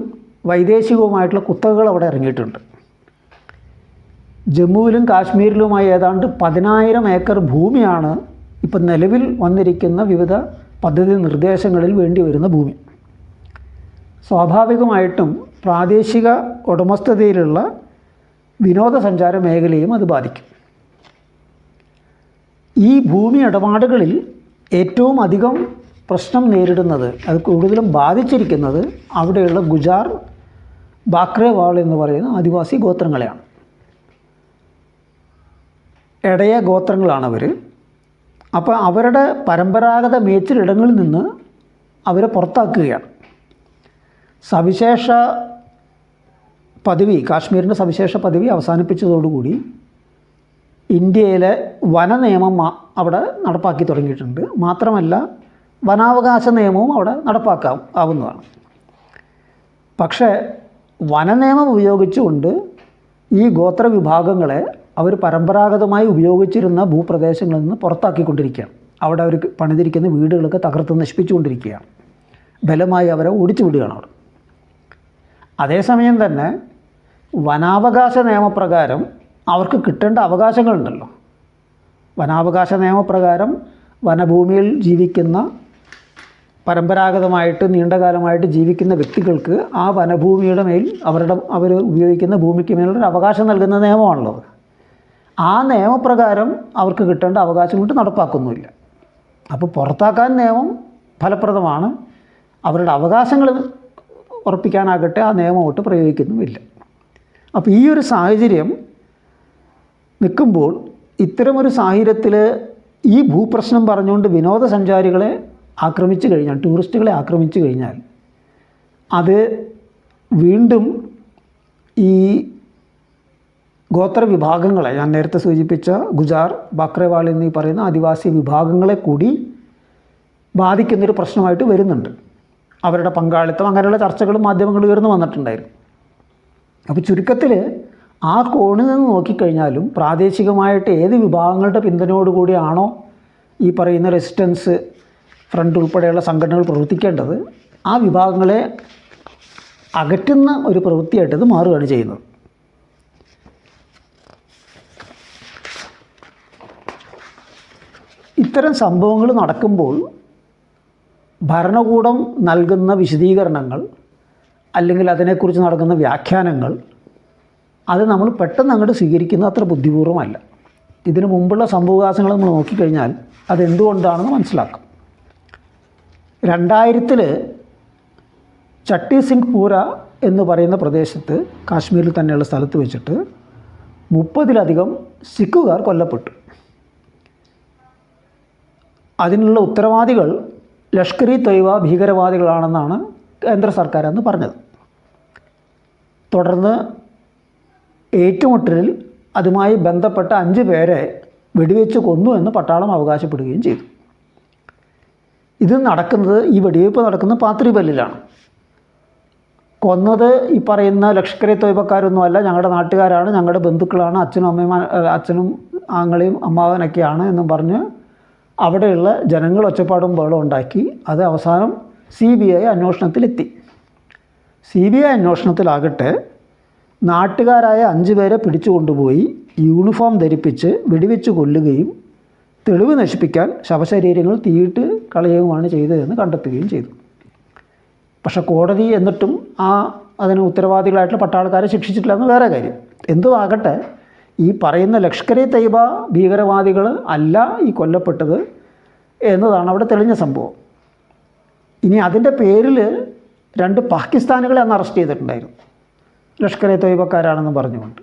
വൈദേശികവുമായിട്ടുള്ള കുത്തകകൾ അവിടെ ഇറങ്ങിയിട്ടുണ്ട്. ജമ്മുവിലും കാശ്മീരിലുമായി ഏതാണ്ട് 10,000 ഏക്കർ ഭൂമിയാണ് ഇപ്പം നിലവിൽ വന്നിരിക്കുന്ന വിവിധ പദ്ധതി നിർദ്ദേശങ്ങളിൽ വേണ്ടി വരുന്ന ഭൂമി. സ്വാഭാവികമായിട്ടും പ്രാദേശിക ഉടമസ്ഥതയിലുള്ള വിനോദസഞ്ചാര മേഖലയും അത് ബാധിക്കും. ഈ ഭൂമി ഇടപാടുകളിൽ ഏറ്റവും അധികം പ്രശ്നം നേരിടുന്നത്, അത് കൂടുതലും ബാധിച്ചിരിക്കുന്നത് അവിടെയുള്ള ഗുജാർ, ബാക്രേവാൾ എന്ന് പറയുന്ന ആദിവാസി ഗോത്രങ്ങളെയാണ്. ഇടയ ഗോത്രങ്ങളാണവർ. അപ്പോൾ അവരുടെ പരമ്പരാഗത മേച്ചിലിടങ്ങളിൽ നിന്ന് അവരെ പുറത്താക്കുകയാണ്. സവിശേഷ പദവി, കാശ്മീരിൻ്റെ സവിശേഷ പദവി അവസാനിപ്പിച്ചതോടുകൂടി ഇന്ത്യയിലെ വന നിയമം അവിടെ നടപ്പാക്കി തുടങ്ങിയിട്ടുണ്ട്. മാത്രമല്ല വനാവകാശ നിയമവും അവിടെ നടപ്പാക്കാവുന്നതാണ്. പക്ഷേ വനനിയമം ഉപയോഗിച്ചുകൊണ്ട് ഈ ഗോത്ര വിഭാഗങ്ങളെ അവർ പരമ്പരാഗതമായി ഉപയോഗിച്ചിരുന്ന ഭൂപ്രദേശങ്ങളിൽ നിന്ന് പുറത്താക്കിക്കൊണ്ടിരിക്കുകയാണ്. അവിടെ അവർ പണിതിരിക്കുന്ന വീടുകളൊക്കെ തകർത്ത് നശിപ്പിച്ചുകൊണ്ടിരിക്കുകയാണ്. ബലമായി അവരെ ഓടിച്ചു വിടുകയാണ് അവിടെ. അതേസമയം തന്നെ വനാവകാശ നിയമപ്രകാരം അവർക്ക് കിട്ടേണ്ട അവകാശങ്ങളുണ്ടല്ലോ. വനാവകാശ നിയമപ്രകാരം വനഭൂമിയിൽ ജീവിക്കുന്ന, പരമ്പരാഗതമായിട്ട് നീണ്ടകാലമായിട്ട് ജീവിക്കുന്ന വ്യക്തികൾക്ക് ആ വനഭൂമിയുടെ മേൽ അവർ ഉപയോഗിക്കുന്ന ഭൂമിക്ക് മേലൊരു അവകാശം നൽകുന്ന നിയമമാണല്ലോ. ആ നിയമപ്രകാരം അവർക്ക് കിട്ടേണ്ട അവകാശം കൊണ്ട് നടപ്പാക്കുന്നുമില്ല. അപ്പോൾ പുറത്താക്കാൻ നിയമം ഫലപ്രദമാണ്, അവരുടെ അവകാശങ്ങൾ ഉറപ്പിക്കാനാകട്ടെ ആ നിയമം ഒട്ട് പ്രയോഗിക്കുന്നുമില്ല. അപ്പോൾ ഈ ഒരു സാഹചര്യം നിൽക്കുമ്പോൾ ഇത്തരമൊരു സാഹചര്യത്തിൽ ഈ ഭൂപ്രശ്നം പറഞ്ഞുകൊണ്ട് വിനോദസഞ്ചാരികളെ ആക്രമിച്ചു കഴിഞ്ഞാൽ, ടൂറിസ്റ്റുകളെ ആക്രമിച്ചു കഴിഞ്ഞാൽ അത് വീണ്ടും ഈ ഗോത്ര വിഭാഗങ്ങളെ, ഞാൻ നേരത്തെ സൂചിപ്പിച്ച ഗുജാർ, ബക്രവാൾ എന്നീ പറയുന്ന ആദിവാസി വിഭാഗങ്ങളെ കൂടി ബാധിക്കുന്നൊരു പ്രശ്നമായിട്ട് വരുന്നുണ്ട്. അവരുടെ പങ്കാളിത്തം, അങ്ങനെയുള്ള ചർച്ചകളും മാധ്യമങ്ങൾ ഉയർന്നു വന്നിട്ടുണ്ടായിരുന്നു. അപ്പോൾ ചുരുക്കത്തിൽ ആ കോണിൽ നിന്ന് നോക്കിക്കഴിഞ്ഞാലും പ്രാദേശികമായിട്ട് ഏത് വിഭാഗങ്ങളുടെ പിന്തുണയോടുകൂടിയാണോ ഈ പറയുന്ന റെസിസ്റ്റൻസ് ഫ്രണ്ട് ഉൾപ്പെടെയുള്ള സംഘടനകൾ പ്രവർത്തിക്കേണ്ടത്, ആ വിഭാഗങ്ങളെ അകറ്റുന്ന ഒരു പ്രവൃത്തിയായിട്ട് ഇത് മാറുകയാണ് ചെയ്യുന്നത്. ഇത്തരം സംഭവങ്ങൾ നടക്കുമ്പോൾ ഭരണകൂടം നൽകുന്ന വിശദീകരണങ്ങൾ അല്ലെങ്കിൽ അതിനെക്കുറിച്ച് നടക്കുന്ന വ്യാഖ്യാനങ്ങൾ അത് നമ്മൾ പെട്ടെന്ന് അങ്ങോട്ട് സ്വീകരിക്കുന്നത് അത്ര ബുദ്ധിപൂർവ്വമല്ല. ഇതിനു മുമ്പുള്ള സംഭവവികാസങ്ങൾ നമ്മൾ നോക്കിക്കഴിഞ്ഞാൽ അതെന്തുകൊണ്ടാണെന്ന് മനസ്സിലാക്കും. 2000 ചട്ടി സിംഗ് പൂര എന്ന് പറയുന്ന പ്രദേശത്ത്, കാശ്മീരിൽ തന്നെയുള്ള സ്ഥലത്ത് വെച്ചിട്ട് 30-ലധികം സിഖുകാർ കൊല്ലപ്പെട്ടു. അതിനുള്ള ഉത്തരവാദികൾ ലഷ്കർ ഇ തൊയ്ബ ഭീകരവാദികളാണെന്നാണ് കേന്ദ്ര സർക്കാർ അന്ന് പറഞ്ഞത്. തുടർന്ന് ഏറ്റുമുട്ടലിൽ അതുമായി ബന്ധപ്പെട്ട 5 പേരെ വെടിവെച്ച് കൊന്നു എന്ന് പട്ടാളം അവകാശപ്പെടുകയും ചെയ്തു. ഇത് നടക്കുന്നത്, ഈ വെടിവെയ്പ്പ് നടക്കുന്നത് പാത്രിബല്ലിലാണ്. കൊന്നത് ഈ പറയുന്ന ലഷ്കർ ഇ തൊയ്ബക്കാരൊന്നുമല്ല, ഞങ്ങളുടെ നാട്ടുകാരാണ്, ഞങ്ങളുടെ ബന്ധുക്കളാണ്, അച്ഛനും ആങ്ങളെയും അമ്മാവനൊക്കെയാണ് എന്നും പറഞ്ഞ് അവിടെയുള്ള ജനങ്ങൾ ഒച്ചപ്പാടും ബഹളം ഉണ്ടാക്കി. അത് അവസാനം CBI അന്വേഷണത്തിലെത്തി. CBI അന്വേഷണത്തിലാകട്ടെ നാട്ടുകാരായ 5 പേരെ പിടിച്ചു കൊണ്ടുപോയി യൂണിഫോം ധരിപ്പിച്ച് വെടിവെച്ച് കൊല്ലുകയും തെളിവ് നശിപ്പിക്കാൻ ശവശരീരങ്ങൾ തീയിട്ട് കളയുകയുമാണ് ചെയ്തതെന്ന് കണ്ടെത്തുകയും ചെയ്തു. പക്ഷേ കോടതി എന്നിട്ടും അതിന് ഉത്തരവാദികളായിട്ടുള്ള പട്ടാളക്കാരെ ശിക്ഷിച്ചിട്ടില്ല എന്ന് വേറെ കാര്യം. എന്തുമാകട്ടെ, ഈ പറയുന്ന ലഷ്കർ ഇ തൊയ്ബ ഭീകരവാദികൾ അല്ല ഈ കൊല്ലപ്പെട്ടത് എന്നതാണ് അവിടെ തെളിഞ്ഞ സംഭവം. ഇനി അതിൻ്റെ പേരിൽ 2 പാകിസ്ഥാനികളെ അന്ന് അറസ്റ്റ് ചെയ്തിട്ടുണ്ടായിരുന്നു, ലഷ്കർ ഇ തൊയ്ബക്കാരാണെന്ന് പറഞ്ഞുകൊണ്ട്.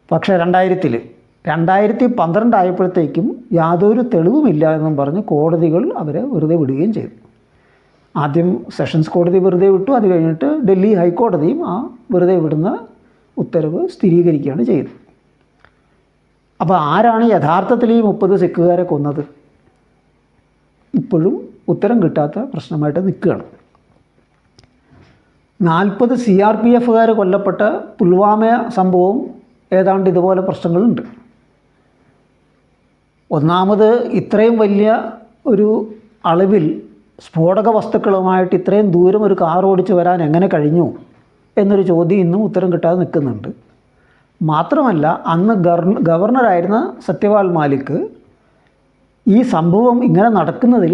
പക്ഷേ 2012 ആയപ്പോഴത്തേക്കും യാതൊരു തെളിവുമില്ല എന്നും പറഞ്ഞ് കോടതികൾ അവരെ വെറുതെ വിടുകയും ചെയ്തു. ആദ്യം സെഷൻസ് കോടതി വെറുതെ വിട്ടു, അത് കഴിഞ്ഞിട്ട് ഡൽഹി ഹൈക്കോടതിയും ആ വെറുതെ വിടുന്ന ഉത്തരവ് സ്ഥിരീകരിക്കുകയാണ് ചെയ്തത്. അപ്പോൾ ആരാണ് യഥാർത്ഥത്തിൽ ഈ 30 സിഖുകാരെ കൊന്നത്? ഇപ്പോഴും ഉത്തരം കിട്ടാത്ത പ്രശ്നമായിട്ട് നിൽക്കുകയാണ്. 40 CRPFകാർ കൊല്ലപ്പെട്ട പുൽവാമ സംഭവം ഏതാണ്ട് ഇതുപോലെ പ്രശ്നങ്ങളുണ്ട്. ഒന്നാമത്, ഇത്രയും വലിയ ഒരു അളവിൽ സ്ഫോടക വസ്തുക്കളുമായിട്ട് ഇത്രയും ദൂരം ഒരു കാർ ഓടിച്ച് വരാൻ എങ്ങനെ കഴിഞ്ഞു എന്നൊരു ചോദ്യം ഇന്നും ഉത്തരം കിട്ടാതെ നിൽക്കുന്നുണ്ട്. മാത്രമല്ല, അന്ന് ഗവർണറായിരുന്ന സത്യപാൽ മാലിക് ഈ സംഭവം ഇങ്ങനെ നടക്കുന്നതിൽ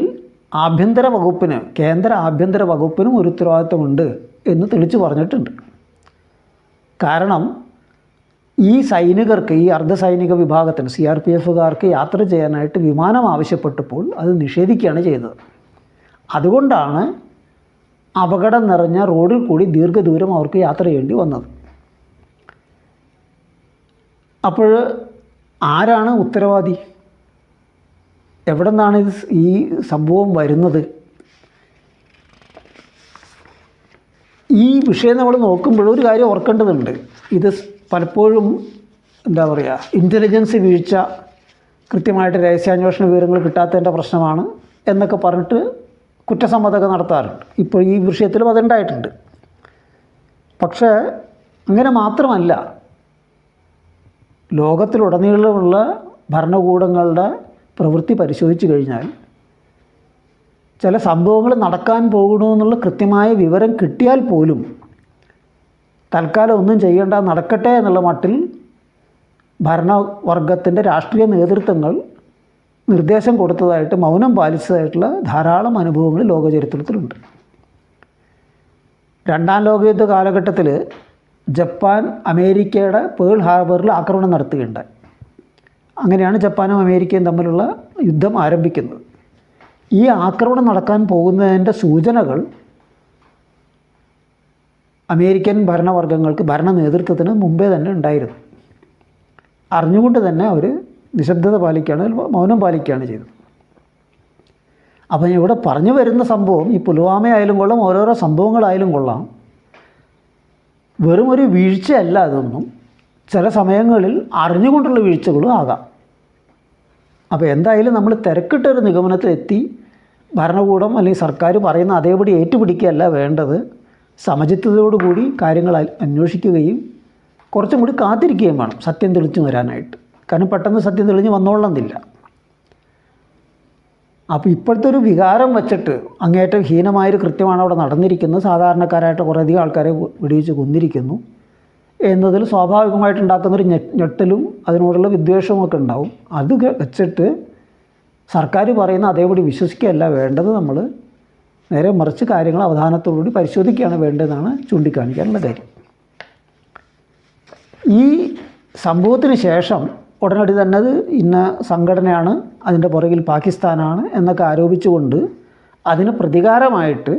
ആഭ്യന്തര വകുപ്പിന്, കേന്ദ്ര ആഭ്യന്തര വകുപ്പിനും ഒരു ഉത്തരവാദിത്വമുണ്ട് എന്ന് തെളിച്ചു പറഞ്ഞിട്ടുണ്ട്. കാരണം ഈ സൈനികർക്ക്, ഈ അർദ്ധസൈനിക വിഭാഗത്തിന് CRPFകാർക്ക് യാത്ര ചെയ്യാനായിട്ട് വിമാനം ആവശ്യപ്പെട്ടപ്പോൾ അത് നിഷേധിക്കുകയാണ് ചെയ്തത്. അതുകൊണ്ടാണ് അപകടം നിറഞ്ഞ റോഡിൽ കൂടി ദീർഘദൂരം അവർക്ക് യാത്ര ചെയ്യേണ്ടി വന്നത്. അപ്പോൾ ആരാണ് ഉത്തരവാദി? എവിടെ നിന്നാണ് ഈ സംഭവം വരുന്നത്? ഈ വിഷയം നമ്മൾ നോക്കുമ്പോൾ ഒരു കാര്യം ഓർക്കേണ്ടതുണ്ട്. ഇത് പലപ്പോഴും എന്താ പറയുക, ഇൻ്റലിജൻസ് വീഴ്ച, കൃത്യമായിട്ട് രഹസ്യാന്വേഷണ വിവരങ്ങൾ കിട്ടാത്തതിൻ്റെ പ്രശ്നമാണ് എന്നൊക്കെ പറഞ്ഞിട്ട് കുറ്റസമ്മതമൊക്കെ നടത്താറുണ്ട്. ഇപ്പോൾ ഈ വിഷയത്തിലും അതുണ്ടായിട്ടുണ്ട്. പക്ഷേ അങ്ങനെ മാത്രമല്ല, ലോകത്തിലുടനീളമുള്ള ഭരണകൂടങ്ങളുടെ പ്രവൃത്തി പരിശോധിച്ച് കഴിഞ്ഞാൽ ചില സംഭവങ്ങൾ നടക്കാൻ പോകണമെന്നുള്ള കൃത്യമായ വിവരം കിട്ടിയാൽ പോലും തൽക്കാലം ഒന്നും ചെയ്യേണ്ട, നടക്കട്ടെ എന്നുള്ള മട്ടിൽ ഭരണവർഗത്തിൻ്റെ രാഷ്ട്രീയ നേതൃത്വങ്ങൾ നിർദ്ദേശം കൊടുത്തതായിട്ട്, മൗനം പാലിച്ചതായിട്ടുള്ള ധാരാളം അനുഭവങ്ങൾ ലോകചരിത്രത്തിലുണ്ട്. 2ാം ലോകയുദ്ധ കാലഘട്ടത്തിൽ ജപ്പാൻ അമേരിക്കയുടെ പേൾ ഹാർബറിൽ ആക്രമണം നടത്തുകയുണ്ടായി. അങ്ങനെയാണ് ജപ്പാനും അമേരിക്കയും തമ്മിലുള്ള യുദ്ധം ആരംഭിക്കുന്നത്. ഈ ആക്രമണം നടക്കാൻ പോകുന്നതിൻ്റെ സൂചനകൾ അമേരിക്കൻ ഭരണവർഗങ്ങൾക്ക്, ഭരണ നേതൃത്വത്തിന് മുമ്പേ തന്നെ ഉണ്ടായിരുന്നു. അറിഞ്ഞുകൊണ്ട് തന്നെ അവർ നിശബ്ദത പാലിക്കുകയാണ്, മൗനം പാലിക്കുകയാണ് ചെയ്തത്. അപ്പോൾ ഞാൻ ഇവിടെ പറഞ്ഞു വരുന്ന സംഭവം ഈ പുൽവാമ ആയാലും കൊള്ളാം, ഓരോരോ സംഭവങ്ങളായാലും കൊള്ളാം, വെറും ഒരു വീഴ്ചയല്ല അതൊന്നും. ചില സമയങ്ങളിൽ അറിഞ്ഞുകൊണ്ടുള്ള വീഴ്ചകളും ആകാം. അപ്പോൾ എന്തായാലും നമ്മൾ തിരക്കിട്ടൊരു നിഗമനത്തിലെത്തി ഭരണകൂടം അല്ലെങ്കിൽ സർക്കാർ പറയുന്ന അതേപടി ഏറ്റുപിടിക്കുകയല്ല വേണ്ടത്. സമചിത്തതയോടുകൂടി കാര്യങ്ങൾ അന്വേഷിക്കുകയും കുറച്ചും കൂടി കാത്തിരിക്കുകയും വേണം സത്യം തെളിച്ചു വരാനായിട്ട്. കാരണം പെട്ടെന്ന് സത്യം തെളിഞ്ഞ് വന്നോളണമെന്നില്ല. അപ്പോൾ ഇപ്പോഴത്തെ ഒരു വികാരം വച്ചിട്ട് അങ്ങേയറ്റം ഹീനമായൊരു കൃത്യമാണ് അവിടെ നടന്നിരിക്കുന്നത്. സാധാരണക്കാരായിട്ട് കുറേയധികം ആൾക്കാരെ വെടിവെച്ച് കൊന്നിരിക്കുന്നു എന്നതിൽ സ്വാഭാവികമായിട്ടുണ്ടാക്കുന്നൊരു ഞെട്ടലും അതിനോടുള്ള വിദ്വേഷവും ഒക്കെ ഉണ്ടാവും. അത് വെച്ചിട്ട് സർക്കാർ പറയുന്ന അതേപടി വിശ്വസിക്കുകയല്ല വേണ്ടത്. നമ്മൾ നേരെ മറിച്ച് കാര്യങ്ങൾ അവധാനത്തോടുകൂടി പരിശോധിക്കുകയാണ് വേണ്ടതെന്നാണ് ചൂണ്ടിക്കാണിക്കാനുള്ള കാര്യം. ഈ സംഭവത്തിന് ശേഷം ഉടനടി തന്നെ അത് ഇന്ന സംഘടനയാണ്, അതിൻ്റെ പുറകിൽ പാകിസ്ഥാനാണ് എന്നൊക്കെ ആരോപിച്ചുകൊണ്ട് അതിന് പ്രതികാരമായിട്ട്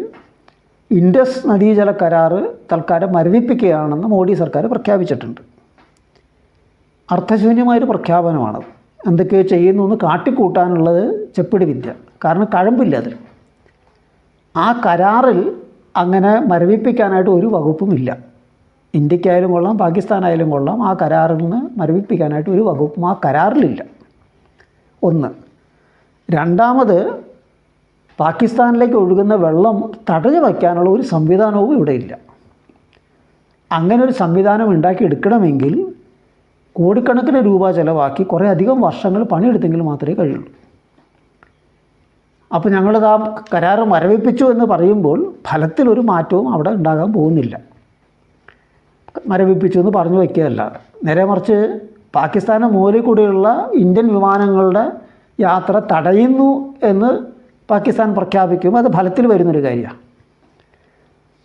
ഇൻഡസ് നദീജല കരാറ് തൽക്കാലം മരവിപ്പിക്കുകയാണെന്ന് മോഡി സർക്കാർ പ്രഖ്യാപിച്ചിട്ടുണ്ട്. അർത്ഥശൂന്യമായൊരു പ്രഖ്യാപനമാണത്. എന്തൊക്കെയോ ചെയ്യുന്നു എന്ന് കാട്ടിക്കൂട്ടാനുള്ളത് ചെപ്പിടി വിദ്യ. കാരണം കഴമ്പില്ല അതിൽ. ആ കരാറിൽ അങ്ങനെ മരവിപ്പിക്കാനായിട്ട് ഒരു വകുപ്പുമില്ല. ഇന്ത്യക്കായാലും കൊള്ളാം, പാകിസ്ഥാനായാലും കൊള്ളാം, ആ കരാറിൽ നിന്ന് മരവിപ്പിക്കാനായിട്ട് ഒരു വകുപ്പും ആ കരാറിലില്ല. ഒന്ന്. രണ്ടാമത്, പാകിസ്ഥാനിലേക്ക് ഒഴുകുന്ന വെള്ളം തടഞ്ഞു വയ്ക്കാനുള്ള ഒരു സംവിധാനവും ഇവിടെയില്ല. അങ്ങനെ ഒരു സംവിധാനം ഉണ്ടാക്കിയെടുക്കണമെങ്കിൽ കോടിക്കണക്കിന് രൂപ ചിലവാക്കി കുറേ അധികം വർഷങ്ങൾ പണിയെടുത്തെങ്കിൽ മാത്രമേ കഴിയുള്ളൂ. അപ്പോൾ ഞങ്ങളിത് ആ കരാറ് മരവിപ്പിച്ചു എന്ന് പറയുമ്പോൾ ഫലത്തിലൊരു മാറ്റവും അവിടെ ഉണ്ടാകാൻ പോകുന്നില്ല. മരവിപ്പിച്ചു എന്ന് പറഞ്ഞു വയ്ക്കുകയല്ല, നേരെ മറിച്ച് പാകിസ്ഥാന് മൂലയിൽ കൂടിയുള്ള ഇന്ത്യൻ വിമാനങ്ങളുടെ യാത്ര തടയുന്നു എന്ന് പാകിസ്ഥാൻ പ്രഖ്യാപിക്കുമ്പോൾ അത് ഫലത്തിൽ വരുന്നൊരു കാര്യമാണ്.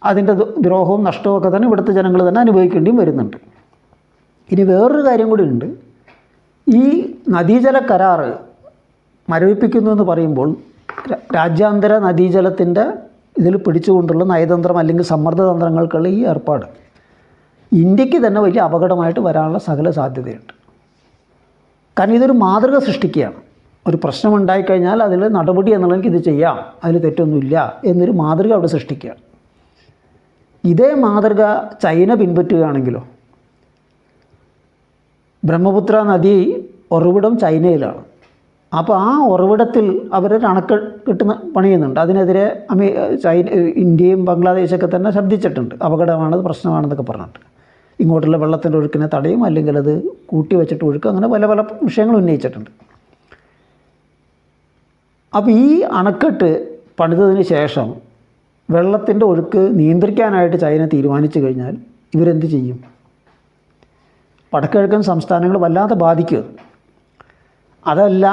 അതിൻ്റെ ദ്രോഹവും നഷ്ടവും ഒക്കെ തന്നെ ഇവിടുത്തെ ജനങ്ങൾ തന്നെ അനുഭവിക്കേണ്ടിയും വരുന്നുണ്ട്. ഇനി വേറൊരു കാര്യം കൂടി ഉണ്ട്. ഈ നദീജല കരാറ് മരവിപ്പിക്കുന്നു എന്ന് പറയുമ്പോൾ രാജ്യാന്തര നദീജലത്തിൻ്റെ ഇതിൽ പിടിച്ചുകൊണ്ടുള്ള നയതന്ത്രം അല്ലെങ്കിൽ സമ്മർദ്ദതന്ത്രങ്ങൾക്കുള്ള ഈ ഏർപ്പാട് ഇന്ത്യക്ക് തന്നെ വലിയ അപകടമായിട്ട് വരാനുള്ള സകല സാധ്യതയുണ്ട്. കാരണം ഇതൊരു മാതൃക സൃഷ്ടിക്കുകയാണ്. ഒരു പ്രശ്നമുണ്ടായിക്കഴിഞ്ഞാൽ അതിൽ നടപടി എന്നുള്ളതെങ്കിൽ ഇത് ചെയ്യാം, അതിൽ തെറ്റൊന്നുമില്ല എന്നൊരു മാതൃക അവിടെ സൃഷ്ടിക്കുകയാണ്. ഇതേ മാതൃക ചൈന പിൻപറ്റുകയാണെങ്കിലോ? ബ്രഹ്മപുത്ര നദി ഉറവിടം ചൈനയിലാണ്. അപ്പോൾ ആ ഉറവിടത്തിൽ അവരൊരു അണക്കെട്ട് പണിയുന്നുണ്ട്. അതിനെതിരെ ഇന്ത്യയും ബംഗ്ലാദേശൊക്കെ തന്നെ ശബ്ദിച്ചിട്ടുണ്ട്. അപകടമാണത്, പ്രശ്നമാണെന്നൊക്കെ പറഞ്ഞിട്ട് ഇങ്ങോട്ടുള്ള വെള്ളത്തിൻ്റെ ഒഴുക്കിനെ തടയും, അല്ലെങ്കിൽ അത് കൂട്ടി വെച്ചിട്ട് ഒഴുക്കും, അങ്ങനെ പല പല വിഷയങ്ങൾ ഉന്നയിച്ചിട്ടുണ്ട്. അപ്പോൾ ഈ അണക്കെട്ട് പണിതതിന് ശേഷം വെള്ളത്തിൻ്റെ ഒഴുക്ക് നിയന്ത്രിക്കാനായിട്ട് ചൈന തീരുമാനിച്ചു കഴിഞ്ഞാൽ ഇവരെന്ത് ചെയ്യും? വടക്കിഴക്കൻ സംസ്ഥാനങ്ങൾ വല്ലാതെ ബാധിക്കുക. അതല്ല,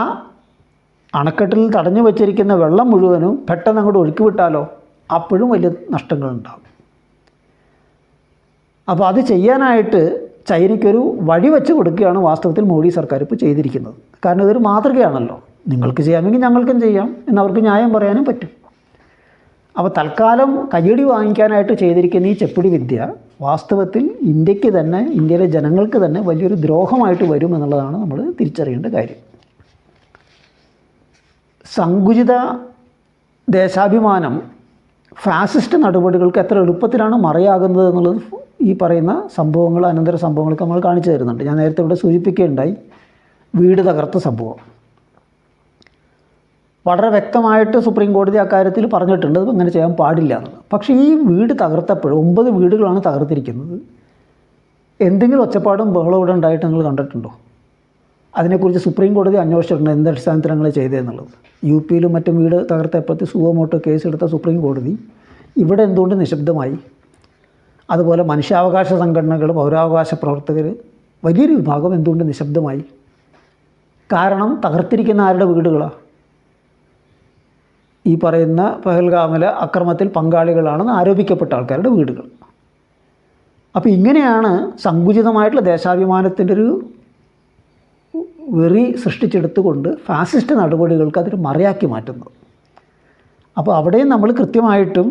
അണക്കെട്ടിൽ തടഞ്ഞു വച്ചിരിക്കുന്ന വെള്ളം മുഴുവനും പെട്ടെന്ന് അങ്ങോട്ട് ഒഴുക്കി വിട്ടാലോ? അപ്പോഴും വലിയ നഷ്ടങ്ങളുണ്ടാകും. അപ്പോൾ അത് ചെയ്യാനായിട്ട് ചൈനയ്ക്കൊരു വഴി വെച്ച് കൊടുക്കുകയാണ് വാസ്തവത്തിൽ മോഡി സർക്കാർ ഇപ്പോൾ ചെയ്തിരിക്കുന്നത്. കാരണം ഇതൊരു മാതൃകയാണല്ലോ. നിങ്ങൾക്ക് ചെയ്യാമെങ്കിൽ ഞങ്ങൾക്കും ചെയ്യാം എന്നവർക്ക് ന്യായം പറയാനും പറ്റും. അപ്പോൾ തൽക്കാലം കയ്യടി വാങ്ങിക്കാനായിട്ട് ചെയ്തിരിക്കുന്ന ഈ ചെപ്പിടി വിദ്യ വാസ്തവത്തിൽ ഇന്ത്യക്ക് തന്നെ, ഇന്ത്യയിലെ ജനങ്ങൾക്ക് തന്നെ വലിയൊരു ദ്രോഹമായിട്ട് വരും എന്നുള്ളതാണ് നമ്മൾ തിരിച്ചറിയേണ്ട കാര്യം. സങ്കുചിത ദേശാഭിമാനം ഫാസിസ്റ്റ് നടപടികൾക്ക് എത്ര എളുപ്പത്തിലാണ് മറയാകുന്നത് എന്നുള്ളത് ഈ പറയുന്ന സംഭവങ്ങൾ, അനന്തര സംഭവങ്ങളൊക്കെ നമ്മൾ കാണിച്ചു തരുന്നുണ്ട്. ഞാൻ നേരത്തെ ഇവിടെ സൂചിപ്പിക്കുകയുണ്ടായി വീട് തകർത്ത സംഭവം. വളരെ വ്യക്തമായിട്ട് സുപ്രീം കോടതി അക്കാര്യത്തിൽ പറഞ്ഞിട്ടുണ്ട് അത് അങ്ങനെ ചെയ്യാൻ പാടില്ല എന്നുള്ളത്. പക്ഷേ ഈ വീട് തകർത്തപ്പോൾ 9 വീടുകളാണ് തകർത്തിരിക്കുന്നത്. എന്തെങ്കിലും ഒച്ചപ്പാടും ബഹളവും ഇവിടെ ഉണ്ടായിട്ട് നിങ്ങൾ കണ്ടിട്ടുണ്ടോ? അതിനെക്കുറിച്ച് സുപ്രീം കോടതി അന്വേഷിച്ചിട്ടുണ്ട് എന്ത് അടിസ്ഥാനത്തിൽ ഞങ്ങൾ ചെയ്തതെന്നുള്ളത്. യു പിയിലും മറ്റും വീട് തകർത്തപ്പോഴത്തെ സുവമോട്ടോ കേസെടുത്ത സുപ്രീം കോടതി ഇവിടെ എന്തുകൊണ്ട് നിശബ്ദമായി? അതുപോലെ മനുഷ്യാവകാശ സംഘടനകൾ, പൗരാവകാശ പ്രവർത്തകർ, വലിയൊരു വിഭാഗം എന്തുകൊണ്ട് നിശബ്ദമായി? കാരണം തകർത്തിരിക്കുന്ന ആരുടെ വീടുകളാണ്? ഈ പറയുന്ന പഹൽഗാമിലെ അക്രമത്തിൽ പങ്കാളികളാണെന്ന് ആരോപിക്കപ്പെട്ട ആൾക്കാരുടെ വീടുകൾ. അപ്പോൾ ഇങ്ങനെയാണ് സങ്കുചിതമായിട്ടുള്ള ദേശാഭിമാനത്തിൻ്റെ ഒരു വെറി സൃഷ്ടിച്ചെടുത്തുകൊണ്ട് ഫാസിസ്റ്റ് നടപടികൾക്ക് അതൊരു മറയാക്കി മാറ്റുന്നത്. അപ്പോൾ അവിടെയും നമ്മൾ കൃത്യമായിട്ടും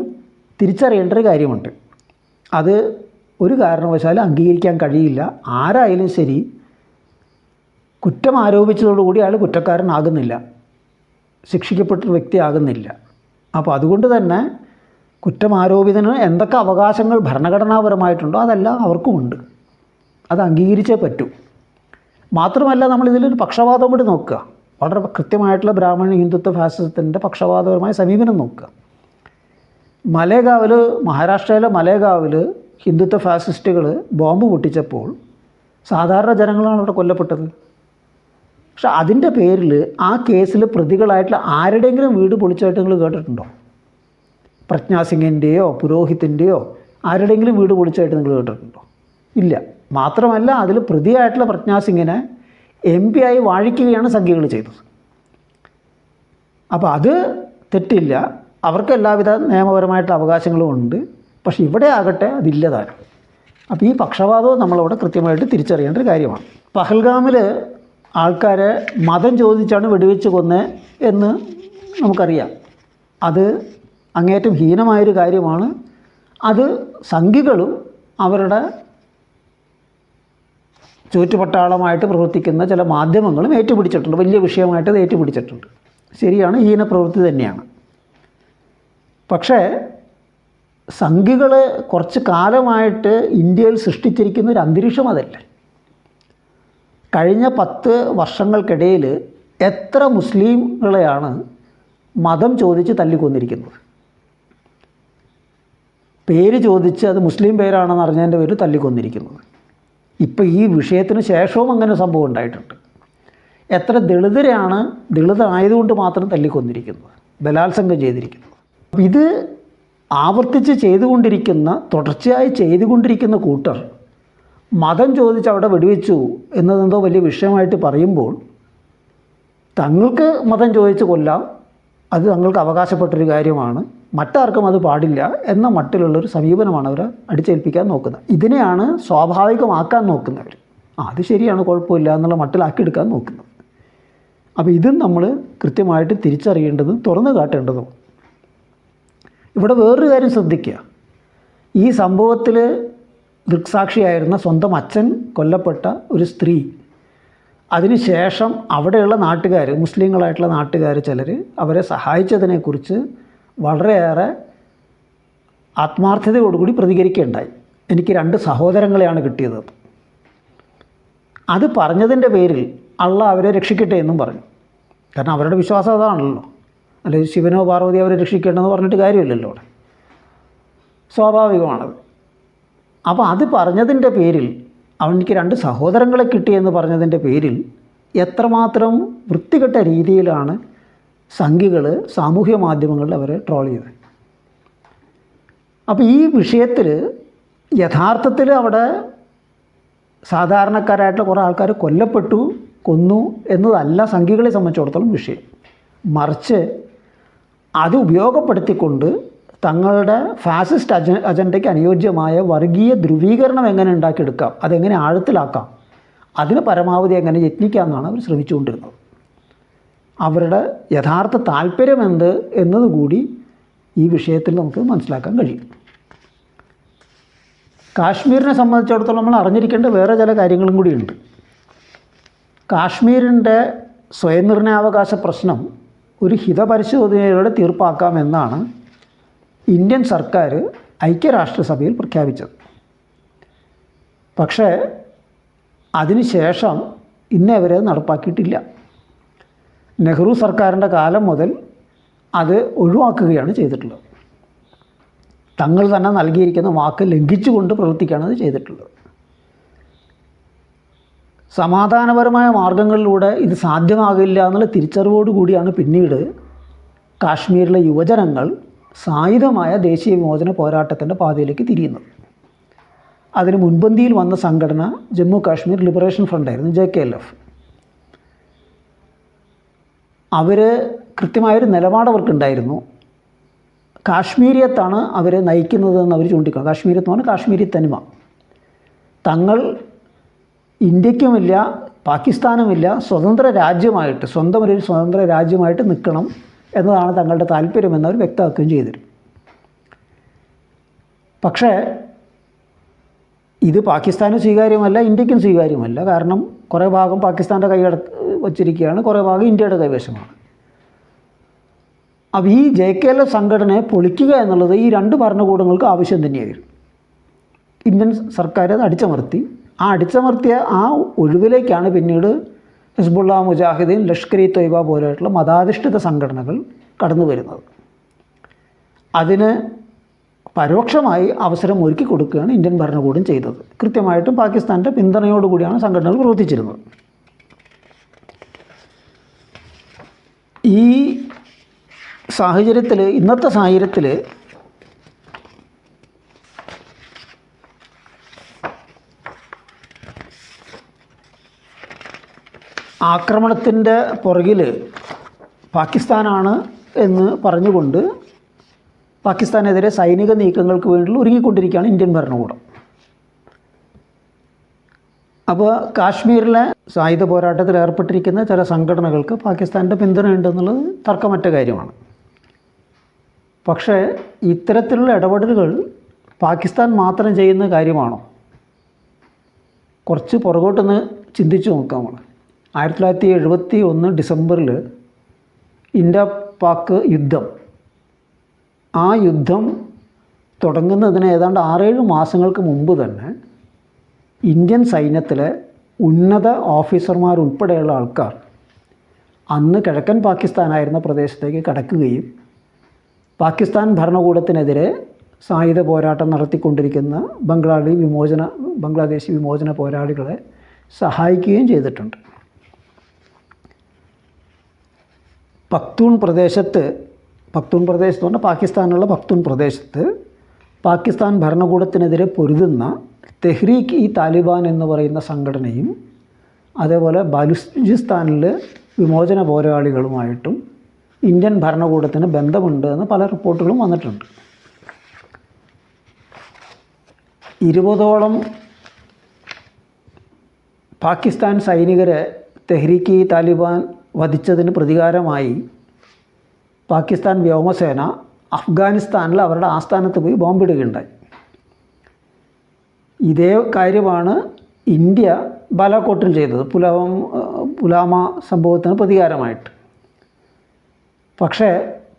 തിരിച്ചറിയേണ്ട ഒരു കാര്യമുണ്ട്. അത് ഒരു കാരണവശാലും അംഗീകരിക്കാൻ കഴിയില്ല. ആരായാലും ശരി, കുറ്റം ആരോപിച്ചതോടുകൂടി അയാൾ കുറ്റക്കാരനാകുന്നില്ല. ശിക്ഷിക്കപ്പെട്ടൊരു വ്യക്തിയാകുന്നില്ല. അപ്പോൾ അതുകൊണ്ട് തന്നെ കുറ്റമാരോപിതന് എന്തൊക്കെ അവകാശങ്ങൾ ഭരണഘടനാപരമായിട്ടുണ്ടോ അതെല്ലാം അവർക്കുമുണ്ട്. അത് അംഗീകരിച്ചേ പറ്റൂ. മാത്രമല്ല നമ്മളിതിലൊരു പക്ഷപാതം കൂടി നോക്കുക. വളരെ കൃത്യമായിട്ടുള്ള ബ്രാഹ്മണ ഹിന്ദുത്വ ഫാസിസത്തിൻ്റെ പക്ഷപാതപരമായ സമീപനം നോക്കുക. മലേഗാവിൽ, മഹാരാഷ്ട്രയിലെ മലേഗാവിൽ ഹിന്ദുത്വ ഫാസിസ്റ്റുകൾ ബോംബ് പൊട്ടിച്ചപ്പോൾ സാധാരണ ജനങ്ങളാണ് അവിടെ കൊല്ലപ്പെട്ടത്. പക്ഷെ അതിൻ്റെ പേരിൽ ആ കേസിൽ പ്രതികളായിട്ടുള്ള ആരുടെയെങ്കിലും വീട് പൊളിച്ചായിട്ട് നിങ്ങൾ കേട്ടിട്ടുണ്ടോ? പ്രജ്ഞാ സിംഗിൻ്റെയോ പുരോഹിത്തിൻ്റെയോ ആരുടെയെങ്കിലും വീട് പൊളിച്ചായിട്ട് നിങ്ങൾ കേട്ടിട്ടുണ്ടോ? ഇല്ല. മാത്രമല്ല അതിൽ പ്രതിയായിട്ടുള്ള പ്രജ്ഞാ സിംഗിനെ MP ആയി വാഴിക്കുകയാണ് സംഘികൾ ചെയ്തത്. അപ്പോൾ അത് തെറ്റില്ല, അവർക്ക് എല്ലാവിധ നിയമപരമായിട്ടുള്ള അവകാശങ്ങളും ഉണ്ട്. പക്ഷെ ഇവിടെ ആകട്ടെ അതില്ലതാനും. അപ്പോൾ ഈ പക്ഷപാതവും നമ്മളവിടെ കൃത്യമായിട്ട് തിരിച്ചറിയേണ്ട ഒരു കാര്യമാണ്. പഹൽഗാമിൽ ആൾക്കാരെ മതം ചോദിച്ചാണ് വെടിവെച്ച് കൊന്നത് എന്ന് നമുക്കറിയാം. അത് അങ്ങേറ്റം ഹീനമായൊരു കാര്യമാണ്. അത് സംഘികളും അവരുടെ ചുറ്റുപട്ടാളമായിട്ട് പ്രവർത്തിക്കുന്ന ചില മാധ്യമങ്ങളും ഏറ്റുപിടിച്ചിട്ടുണ്ട്. വലിയ വിഷയമായിട്ട് അത് ഏറ്റുപിടിച്ചിട്ടുണ്ട്. ശരിയാണ്, ഹീന പ്രവൃത്തി തന്നെയാണ്. പക്ഷേ സംഘികൾ കുറച്ച് കാലമായിട്ട് ഇന്ത്യയിൽ സൃഷ്ടിച്ചിരിക്കുന്ന ഒരു അന്തരീക്ഷം അതല്ലേ. കഴിഞ്ഞ 10 വർഷങ്ങൾക്കിടയിൽ എത്ര മുസ്ലിങ്ങളെയാണ് മതം ചോദിച്ച് തല്ലിക്കൊന്നിരിക്കുന്നത്? പേര് ചോദിച്ച് അത് മുസ്ലിം പേരാണെന്ന് അറിഞ്ഞതിൻ്റെ പേര് തല്ലിക്കൊന്നിരിക്കുന്നത്. ഇപ്പോൾ ഈ വിഷയത്തിന് ശേഷവും അങ്ങനെ സംഭവം ഉണ്ടായിട്ടുണ്ട്. എത്ര ദളിതരെയാണ് ദളിതരായതുകൊണ്ട് മാത്രം തല്ലിക്കൊന്നിരിക്കുന്നത്, ബലാത്സംഗം ചെയ്തിരിക്കുന്നത്. ഇത് ആവർത്തിച്ച് ചെയ്തുകൊണ്ടിരിക്കുന്ന, തുടർച്ചയായി ചെയ്തുകൊണ്ടിരിക്കുന്ന കൂട്ടർ മതം ചോദിച്ച് അവിടെ വെടിവെച്ചു എന്നതെന്തോ വലിയ വിഷയമായിട്ട് പറയുമ്പോൾ തങ്ങൾക്ക് മതം ചോദിച്ച് കൊല്ലാം, അത് തങ്ങൾക്ക് അവകാശപ്പെട്ടൊരു കാര്യമാണ്, മറ്റാർക്കും അത് പാടില്ല എന്ന മട്ടിലുള്ളൊരു സമീപനമാണ് അവർ അടിച്ചേൽപ്പിക്കാൻ നോക്കുന്നത്. ഇതിനെയാണ് സ്വാഭാവികമാക്കാൻ നോക്കുന്നവർ. അത് ശരിയാണ്, കുഴപ്പമില്ല എന്നുള്ള മട്ടിലാക്കിയെടുക്കാൻ നോക്കുന്നത്. അപ്പോൾ ഇതും നമ്മൾ കൃത്യമായിട്ട് തിരിച്ചറിയേണ്ടതും തുറന്നു കാട്ടേണ്ടതും. ഇവിടെ വേറൊരു കാര്യം ശ്രദ്ധിക്കുക. ഈ സംഭവത്തിൽ ദൃക്സാക്ഷിയായിരുന്ന സ്വന്തം അച്ഛൻ കൊല്ലപ്പെട്ട ഒരു സ്ത്രീ, അതിനുശേഷം അവിടെയുള്ള നാട്ടുകാർ, മുസ്ലിങ്ങളായിട്ടുള്ള നാട്ടുകാർ ചിലർ അവരെ സഹായിച്ചതിനെക്കുറിച്ച് വളരെയേറെ ആത്മാർത്ഥതയോടുകൂടി പ്രതികരിക്കുകയുണ്ടായി. എനിക്ക് 2 സഹോദരങ്ങളെയാണ് കിട്ടിയത്. അത് പറഞ്ഞതിൻ്റെ പേരിൽ അള്ളാഹ് അവരെ രക്ഷിക്കട്ടെ എന്നും പറഞ്ഞു. കാരണം അവരുടെ വിശ്വാസം അതാണല്ലോ. അല്ലെങ്കിൽ ശിവനോ പാർവതി അവരെ രക്ഷിക്കേണ്ടെന്ന് പറഞ്ഞിട്ട് കാര്യമില്ലല്ലോ അവിടെ. സ്വാഭാവികമാണത്. അപ്പോൾ അത് പറഞ്ഞതിൻ്റെ പേരിൽ, അവനിക്ക് 2 സഹോദരങ്ങളെ കിട്ടിയെന്ന് പറഞ്ഞതിൻ്റെ പേരിൽ എത്രമാത്രം വൃത്തികെട്ട രീതിയിലാണ് സംഘികൾ സാമൂഹ്യ മാധ്യമങ്ങളിൽ അവരെ ട്രോൾ ചെയ്തത്. അപ്പോൾ ഈ വിഷയത്തിൽ യഥാർത്ഥത്തിൽ അവിടെ സാധാരണക്കാരായിട്ടുള്ള കുറേ ആൾക്കാർ കൊന്നു എന്നതല്ല സംഘികളെ സംബന്ധിച്ചിടത്തോളം വിഷയം. മറിച്ച് അത് ഉപയോഗപ്പെടുത്തിക്കൊണ്ട് തങ്ങളുടെ ഫാസിസ്റ്റ് അജണ്ടയ്ക്ക് അനുയോജ്യമായ വർഗീയ ധ്രുവീകരണം എങ്ങനെ ഉണ്ടാക്കിയെടുക്കാം, അതെങ്ങനെ ആഴത്തിലാക്കാം, അതിന് പരമാവധി എങ്ങനെ യത്നിക്കാമെന്നാണ് അവർ ശ്രമിച്ചുകൊണ്ടിരുന്നത്. അവരുടെ യഥാർത്ഥ താല്പര്യം എന്ത് എന്നതുകൂടി ഈ വിഷയത്തിൽ നമുക്ക് മനസ്സിലാക്കാൻ കഴിയും. കാശ്മീരിനെ സംബന്ധിച്ചിടത്തോളം നമ്മൾ അറിഞ്ഞിരിക്കേണ്ട വേറെ ചില കാര്യങ്ങളും കൂടിയുണ്ട്. കാശ്മീരിൻ്റെ സ്വയംനിർണയാവകാശ പ്രശ്നം ഒരു ഹിതപരിശോധനയിലൂടെ തീർപ്പാക്കാമെന്നാണ് ഇന്ത്യൻ സർക്കാർ ഐക്യരാഷ്ട്രസഭയിൽ പ്രഖ്യാപിച്ചത്. പക്ഷേ അതിനുശേഷം ഇന്നേവരെ നടപ്പാക്കിയിട്ടില്ല. നെഹ്റു സർക്കാരിൻ്റെ കാലം മുതൽ അത് ഒഴിവാക്കുകയാണ് ചെയ്തിട്ടുള്ളത്. തങ്ങൾ തന്നെ നൽകിയിരിക്കുന്ന വാക്ക് ലംഘിച്ചുകൊണ്ട് പ്രവർത്തിക്കുകയാണ് അത് ചെയ്തിട്ടുള്ളത്. സമാധാനപരമായ മാർഗങ്ങളിലൂടെ ഇത് സാധ്യമാകില്ല എന്നുള്ള തിരിച്ചറിവോടുകൂടിയാണ് പിന്നീട് കാശ്മീരിലെ യുവജനങ്ങൾ സായുധമായ ദേശീയ വിമോചന പോരാട്ടത്തിൻ്റെ പാതയിലേക്ക് തിരിയുന്നത്. അതിന് മുൻപന്തിയിൽ വന്ന സംഘടന ജമ്മു കാശ്മീർ ലിബറേഷൻ ഫ്രണ്ടായിരുന്നു, JKLF. അവർ കൃത്യമായൊരു നിലപാട് അവർക്കുണ്ടായിരുന്നു. കാശ്മീരിയത്താണ് അവരെ നയിക്കുന്നതെന്ന് അവർ ചൂണ്ടിക്കാണും. കാശ്മീരിയത്ത് പറഞ്ഞാൽ കാശ്മീരി തനിമ. തങ്ങൾ ഇന്ത്യക്കുമില്ല പാകിസ്ഥാനുമില്ല സ്വതന്ത്ര രാജ്യമായിട്ട്, സ്വന്തം സ്വതന്ത്ര രാജ്യമായിട്ട് നിൽക്കണം എന്നതാണ് തങ്ങളുടെ താല്പര്യമെന്ന് അവർ വ്യക്തമാക്കുകയും ചെയ്തിരുന്നു. പക്ഷേ ഇത് പാകിസ്ഥാന് സ്വീകാര്യമല്ല, ഇന്ത്യക്കും സ്വീകാര്യമല്ല. കാരണം കുറേ ഭാഗം പാകിസ്ഥാൻ്റെ വച്ചിരിക്കുകയാണ്, കുറേ ഭാഗം ഇന്ത്യയുടെ കൈവശമാണ്. അപ്പോൾ ഈ JKL സംഘടനയെ പൊളിക്കുക എന്നുള്ളത് ഈ രണ്ട് ഭരണകൂടങ്ങൾക്ക് ആവശ്യം തന്നെയായിരുന്നു. ഇന്ത്യൻ സർക്കാർ അത് അടിച്ചമർത്തി. ആ അടിച്ചമർത്തിയ ആ ഒഴിവിലേക്കാണ് പിന്നീട് ഹിസ്ബുള്ള, മുജാഹിദീൻ, ലഷ്കർ-ഇ-തൊയ്ബ പോലെയുള്ള മതാധിഷ്ഠിത സംഘടനകൾ കടന്നു വരുന്നത്. അതിന് പരോക്ഷമായി അവസരം ഒരുക്കി കൊടുക്കുകയാണ് ഇന്ത്യൻ ഭരണകൂടം ചെയ്തത്. കൃത്യമായിട്ടും പാകിസ്ഥാൻ്റെ പിന്തുണയോടുകൂടിയാണ് സംഘടനകൾ പ്രവർത്തിച്ചിരുന്നത്. ഈ സാഹചര്യത്തിൽ, ഇന്നത്തെ സാഹചര്യത്തിൽ ആക്രമണത്തിൻ്റെ പുറകിൽ പാകിസ്ഥാനാണ് എന്ന് പറഞ്ഞുകൊണ്ട് പാകിസ്ഥാനെതിരെ സൈനിക നീക്കങ്ങൾക്ക് വേണ്ടി ഒരുങ്ങിക്കൊണ്ടിരിക്കുകയാണ് ഇന്ത്യൻ ഭരണകൂടം. അപ്പോൾ കാശ്മീരിലെ സായുധ പോരാട്ടത്തിൽ ഏർപ്പെട്ടിരിക്കുന്ന ചില സംഘടനകൾക്ക് പാകിസ്ഥാൻ്റെ പിന്തുണയുണ്ടെന്നുള്ളത് തർക്കമറ്റ കാര്യമാണ്. പക്ഷേ ഇത്തരത്തിലുള്ള ഇടപെടലുകൾ പാകിസ്ഥാൻ മാത്രം ചെയ്യുന്ന കാര്യമാണോ? കുറച്ച് പുറകോട്ടൊന്ന് ചിന്തിച്ചു നോക്കാം. നമ്മൾ 1971 ഡിസംബറിൽ ഇന്ത്യ പാക് യുദ്ധം, ആ യുദ്ധം തുടങ്ങുന്നതിന് ഏതാണ്ട് 6-7 മാസങ്ങൾക്ക് മുമ്പ് തന്നെ ഇന്ത്യൻ സൈന്യത്തിലെ ഉന്നത ഓഫീസർമാരുൾപ്പെടെയുള്ള ആൾക്കാർ അന്ന് കിഴക്കൻ പാകിസ്ഥാനായിരുന്ന പ്രദേശത്തേക്ക് കടക്കുകയും പാകിസ്ഥാൻ ഭരണകൂടത്തിനെതിരെ സായുധ പോരാട്ടം നടത്തിക്കൊണ്ടിരിക്കുന്ന ബംഗ്ലാദേശി വിമോചന പോരാളികളെ സഹായിക്കുകയും ചെയ്തിട്ടുണ്ട്. പക്തൂൺ പ്രദേശത്ത് പറഞ്ഞാൽ പാകിസ്ഥാനുള്ള പക്തൂൺ പ്രദേശത്ത് പാകിസ്ഥാൻ ഭരണകൂടത്തിനെതിരെ പൊരുതുന്ന തെഹ്രീക്ക്-ഇ-താലിബാൻ എന്ന് പറയുന്ന സംഘടനയും അതേപോലെ ബലൂചിസ്ഥാനിൽ വിമോചന പോരാളികളുമായിട്ടും ഇന്ത്യൻ ഭരണകൂടത്തിന് ബന്ധമുണ്ട് എന്ന് പല റിപ്പോർട്ടുകളും വന്നിട്ടുണ്ട്. 20ഓളം പാകിസ്ഥാൻ സൈനികരെ തെഹ്രീക്ക്-ഇ-താലിബാൻ വധിച്ചതിന് പ്രതികാരമായി പാകിസ്ഥാൻ വ്യോമസേന അഫ്ഗാനിസ്ഥാനിൽ അവരുടെ ആസ്ഥാനത്ത് പോയി ബോംബിടുകയുണ്ടായി. ഇതേ കാര്യമാണ് ഇന്ത്യ ബാലാക്കോട്ടിൽ ചെയ്തത്, പുലാമ സംഭവത്തിന് പ്രതികാരമായിട്ട്. പക്ഷേ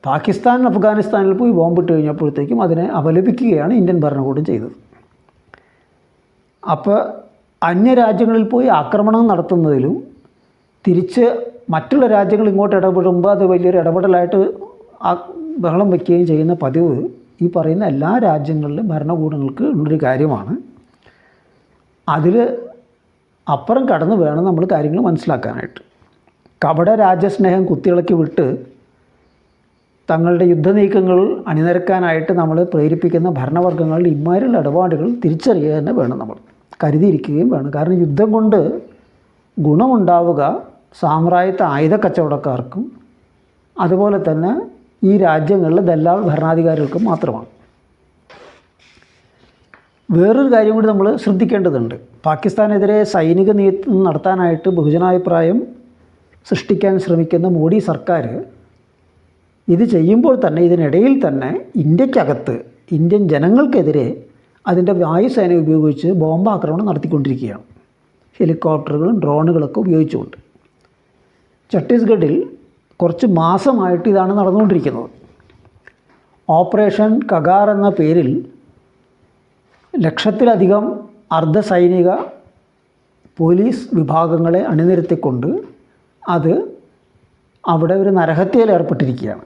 പാകിസ്ഥാൻ അഫ്ഗാനിസ്ഥാനിൽ പോയി ബോംബിട്ട് കഴിഞ്ഞപ്പോഴത്തേക്കും അതിനെ അപലപിക്കുകയാണ് ഇന്ത്യൻ ഭരണകൂടം ചെയ്തത്. അപ്പോൾ അന്യരാജ്യങ്ങളിൽ പോയി ആക്രമണം നടത്തുന്നതിലും തിരിച്ച് മറ്റുള്ള രാജ്യങ്ങൾ ഇങ്ങോട്ട് ഇടപെടുമ്പോൾ അത് വലിയൊരു ഇടപെടലായിട്ട് ബഹളം വയ്ക്കുകയും ചെയ്യുന്ന പതിവ് ഈ പറയുന്ന എല്ലാ രാജ്യങ്ങളിലും ഭരണകൂടങ്ങൾക്ക് ഉള്ളൊരു കാര്യമാണ്. അതിൽ അപ്പുറം കടന്ന് വേണം നമ്മൾ കാര്യങ്ങൾ മനസ്സിലാക്കാനായിട്ട്. കപട രാജ്യസ്നേഹം കുത്തിയിളക്കി വിട്ട് തങ്ങളുടെ യുദ്ധനീക്കങ്ങൾ അണിനിരക്കാനായിട്ട് നമ്മൾ പ്രേരിപ്പിക്കുന്ന ഭരണവർഗ്ഗങ്ങളുടെ ഇമാരുള്ള ഇടപാടുകൾ തിരിച്ചറിയുക തന്നെ വേണം, നമ്മൾ കരുതിയിരിക്കുകയും വേണം. കാരണം യുദ്ധം കൊണ്ട് ഗുണമുണ്ടാവുക സാമ്രാജ്യത്വ ആയുധ കച്ചവടക്കാർക്കും അതുപോലെ തന്നെ ഈ രാജ്യങ്ങളിലെ ദല്ലാൾ ഭരണാധികാരികൾക്കും മാത്രമാണ്. വേറൊരു കാര്യം കൂടി നമ്മൾ ശ്രദ്ധിക്കേണ്ടതുണ്ട്. പാകിസ്ഥാനെതിരെ സൈനിക നീക്കം നടത്താനായിട്ട് ബഹുജനാഭിപ്രായം സൃഷ്ടിക്കാൻ ശ്രമിക്കുന്ന മോഡി സർക്കാർ ഇത് ചെയ്യുമ്പോൾ തന്നെ ഇതിനിടയിൽ തന്നെ ഇന്ത്യക്കകത്ത് ഇന്ത്യൻ ജനങ്ങൾക്കെതിരെ അതിൻ്റെ വായുസേന ഉപയോഗിച്ച് ബോംബാക്രമണം നടത്തിക്കൊണ്ടിരിക്കുകയാണ്. ഹെലികോപ്റ്ററുകളും ഡ്രോണുകളൊക്കെ ഉപയോഗിച്ചുകൊണ്ട്. ഛത്തീസ്ഗഡിൽ കുറച്ച് മാസമായിട്ട് ഇതാണ് നടന്നുകൊണ്ടിരിക്കുന്നത്. ഓപ്പറേഷൻ കഗാർ എന്ന പേരിൽ ലക്ഷത്തിലധികം അർദ്ധസൈനിക പോലീസ് വിഭാഗങ്ങളെ അണിനിരത്തിക്കൊണ്ട് അത് അവിടെ ഒരു നരഹത്യയിൽ ഏർപ്പെട്ടിരിക്കുകയാണ്.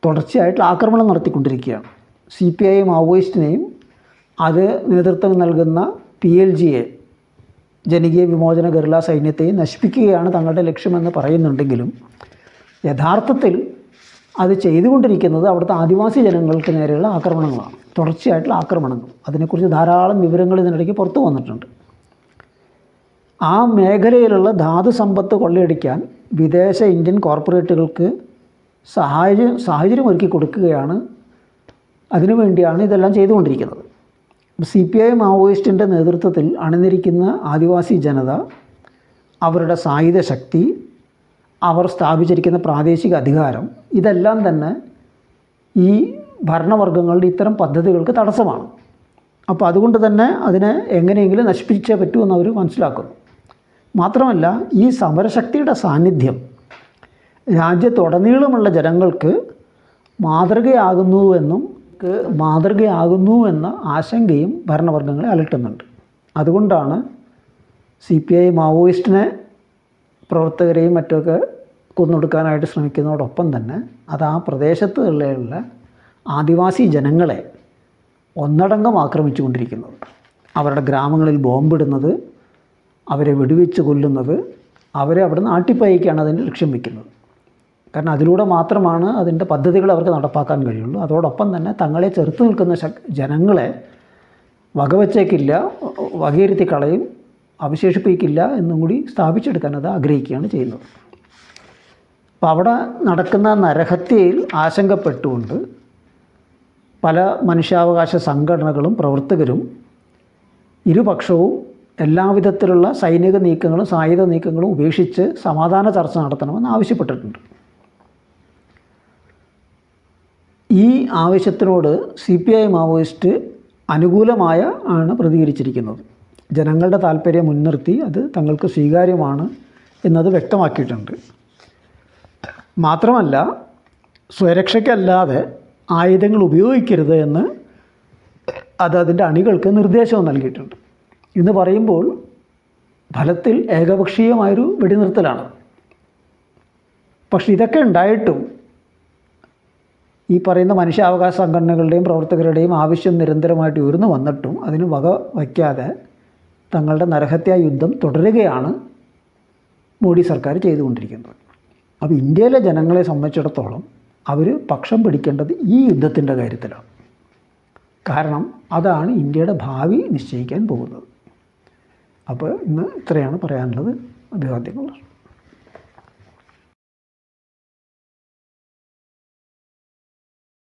തുടർച്ചയായിട്ട് ആക്രമണം നടത്തിക്കൊണ്ടിരിക്കുകയാണ്. CPI മാവോയിസ്റ്റിനെയും അത് നേതൃത്വം നൽകുന്ന PLGA ജനകീയ വിമോചന ഗറില്ല സൈന്യത്തെയും നശിപ്പിക്കുകയാണ് തങ്ങളുടെ ലക്ഷ്യമെന്ന് പറയുന്നുണ്ടെങ്കിലും യഥാർത്ഥത്തിൽ അത് ചെയ്തുകൊണ്ടിരിക്കുന്നത് അവിടുത്തെ ആദിവാസി ജനങ്ങൾക്ക് നേരെയുള്ള ആക്രമണങ്ങളാണ്, തുടർച്ചയായിട്ടുള്ള ആക്രമണങ്ങൾ. അതിനെക്കുറിച്ച് ധാരാളം വിവരങ്ങൾ ഇതിനിടയ്ക്ക് പുറത്തു വന്നിട്ടുണ്ട്. ആ മേഖലയിലുള്ള ധാതു സമ്പത്ത് കൊള്ളയടിക്കാൻ വിദേശ ഇന്ത്യൻ കോർപ്പറേറ്റുകൾക്ക് സാഹചര്യം ഒരുക്കി കൊടുക്കുകയാണ്. അതിനുവേണ്ടിയാണ് ഇതെല്ലാം ചെയ്തുകൊണ്ടിരിക്കുന്നത്. CPI മാവോയിസ്റ്റിൻ്റെ നേതൃത്വത്തിൽ അണിനിരിക്കുന്ന ആദിവാസി ജനത, അവരുടെ സായുധ ശക്തി, അവർ സ്ഥാപിച്ചിരിക്കുന്ന പ്രാദേശിക അധികാരം, ഇതെല്ലാം തന്നെ ഈ ഭരണവർഗ്ഗങ്ങളുടെ ഇത്തരം പദ്ധതികൾക്ക് തടസ്സമാണ്. അപ്പോൾ അതുകൊണ്ട് തന്നെ അതിനെ എങ്ങനെയെങ്കിലും നശിപ്പിച്ചേ പറ്റുമെന്ന് അവർ മനസ്സിലാക്കുന്നു. മാത്രമല്ല ഈ സമരശക്തിയുടെ സാന്നിധ്യം രാജ്യത്തുടനീളമുള്ള ജനങ്ങൾക്ക് മാതൃകയാകുന്നു എന്ന ആശങ്കയും ഭരണവർഗ്ഗങ്ങളെ അലട്ടുന്നുണ്ട്. അതുകൊണ്ടാണ് CPI മാവോയിസ്റ്റിനെ പ്രവർത്തകരെയും മറ്റൊക്കെ കൊന്നൊടുക്കാനായിട്ട് ശ്രമിക്കുന്നതോടൊപ്പം തന്നെ അത് ആ പ്രദേശത്തുള്ള ആദിവാസി ജനങ്ങളെ ഒന്നടങ്കം ആക്രമിച്ചുകൊണ്ടിരിക്കുന്നത്. അവരുടെ ഗ്രാമങ്ങളിൽ ബോംബിടുന്നത്, അവരെ വെടിവെച്ച് കൊല്ലുന്നത്, അവരെ അവിടെ നിന്ന് ആട്ടിപ്പായിക്കാണ് അതിൻ്റെ ലക്ഷ്യം വയ്ക്കുന്നത്. കാരണം അതിലൂടെ മാത്രമാണ് അതിൻ്റെ പദ്ധതികൾ അവർക്ക് നടപ്പാക്കാൻ കഴിയുള്ളൂ. അതോടൊപ്പം തന്നെ തങ്ങളെ ചെറുത്ത് നിൽക്കുന്ന ജനങ്ങളെ വകവച്ചേക്കില്ല, വകയിരുത്തി കളയും, അവശേഷിപ്പിക്കില്ല എന്നും കൂടി സ്ഥാപിച്ചെടുക്കാൻ അത് ആഗ്രഹിക്കുകയാണ് ചെയ്യുന്നത്. അപ്പോൾ അവിടെ നടക്കുന്ന നരഹത്യയിൽ ആശങ്കപ്പെട്ടുകൊണ്ട് പല മനുഷ്യാവകാശ സംഘടനകളും പ്രവർത്തകരും ഇരുപക്ഷവും എല്ലാവിധത്തിലുള്ള സൈനിക നീക്കങ്ങളും സായുധ നീക്കങ്ങളും ഉപേക്ഷിച്ച് സമാധാന ചർച്ച നടത്തണമെന്ന് ആവശ്യപ്പെട്ടിട്ടുണ്ട്. ഈ ആവശ്യത്തിനോട് CPI മാവോയിസ്റ്റ് അനുകൂലമായ ആണ് പ്രതികരിച്ചിരിക്കുന്നത്. ജനങ്ങളുടെ താല്പര്യം മുൻനിർത്തി അത് തങ്ങൾക്ക് സ്വീകാര്യമാണ് എന്നത് വ്യക്തമാക്കിയിട്ടുണ്ട്. മാത്രമല്ല സ്വരക്ഷയ്ക്കല്ലാതെ ആയുധങ്ങൾ ഉപയോഗിക്കരുത് എന്ന് അതിൻ്റെ അണികൾക്ക് നിർദ്ദേശവും നൽകിയിട്ടുണ്ട്. എന്ന് പറയുമ്പോൾ ഫലത്തിൽ ഏകപക്ഷീയമായൊരു വെടിനിർത്തലാണ്. പക്ഷെ ഇതൊക്കെ ഉണ്ടായിട്ടും ഈ പറയുന്ന മനുഷ്യാവകാശ സംഘടനകളുടെയും പ്രവർത്തകരുടെയും ആവശ്യം നിരന്തരമായിട്ട് ഉയർന്നു വന്നിട്ടും അതിന് വക വയ്ക്കാതെ തങ്ങളുടെ നരഹത്യാ യുദ്ധം തുടരുകയാണ് മോഡി സർക്കാർ ചെയ്തുകൊണ്ടിരിക്കുന്നത്. അപ്പോൾ ഇന്ത്യയിലെ ജനങ്ങളെ സംബന്ധിച്ചിടത്തോളം അവർ പക്ഷം പിടിക്കേണ്ടത് ഈ യുദ്ധത്തിൻ്റെ കാര്യത്തിലാണ്. കാരണം അതാണ് ഇന്ത്യയുടെ ഭാവി നിശ്ചയിക്കാൻ പോകുന്നത്. അപ്പോൾ ഇന്ന് ഇത്രയാണ് പറയാനുള്ളത്. അഭിവാദ്യങ്ങൾ.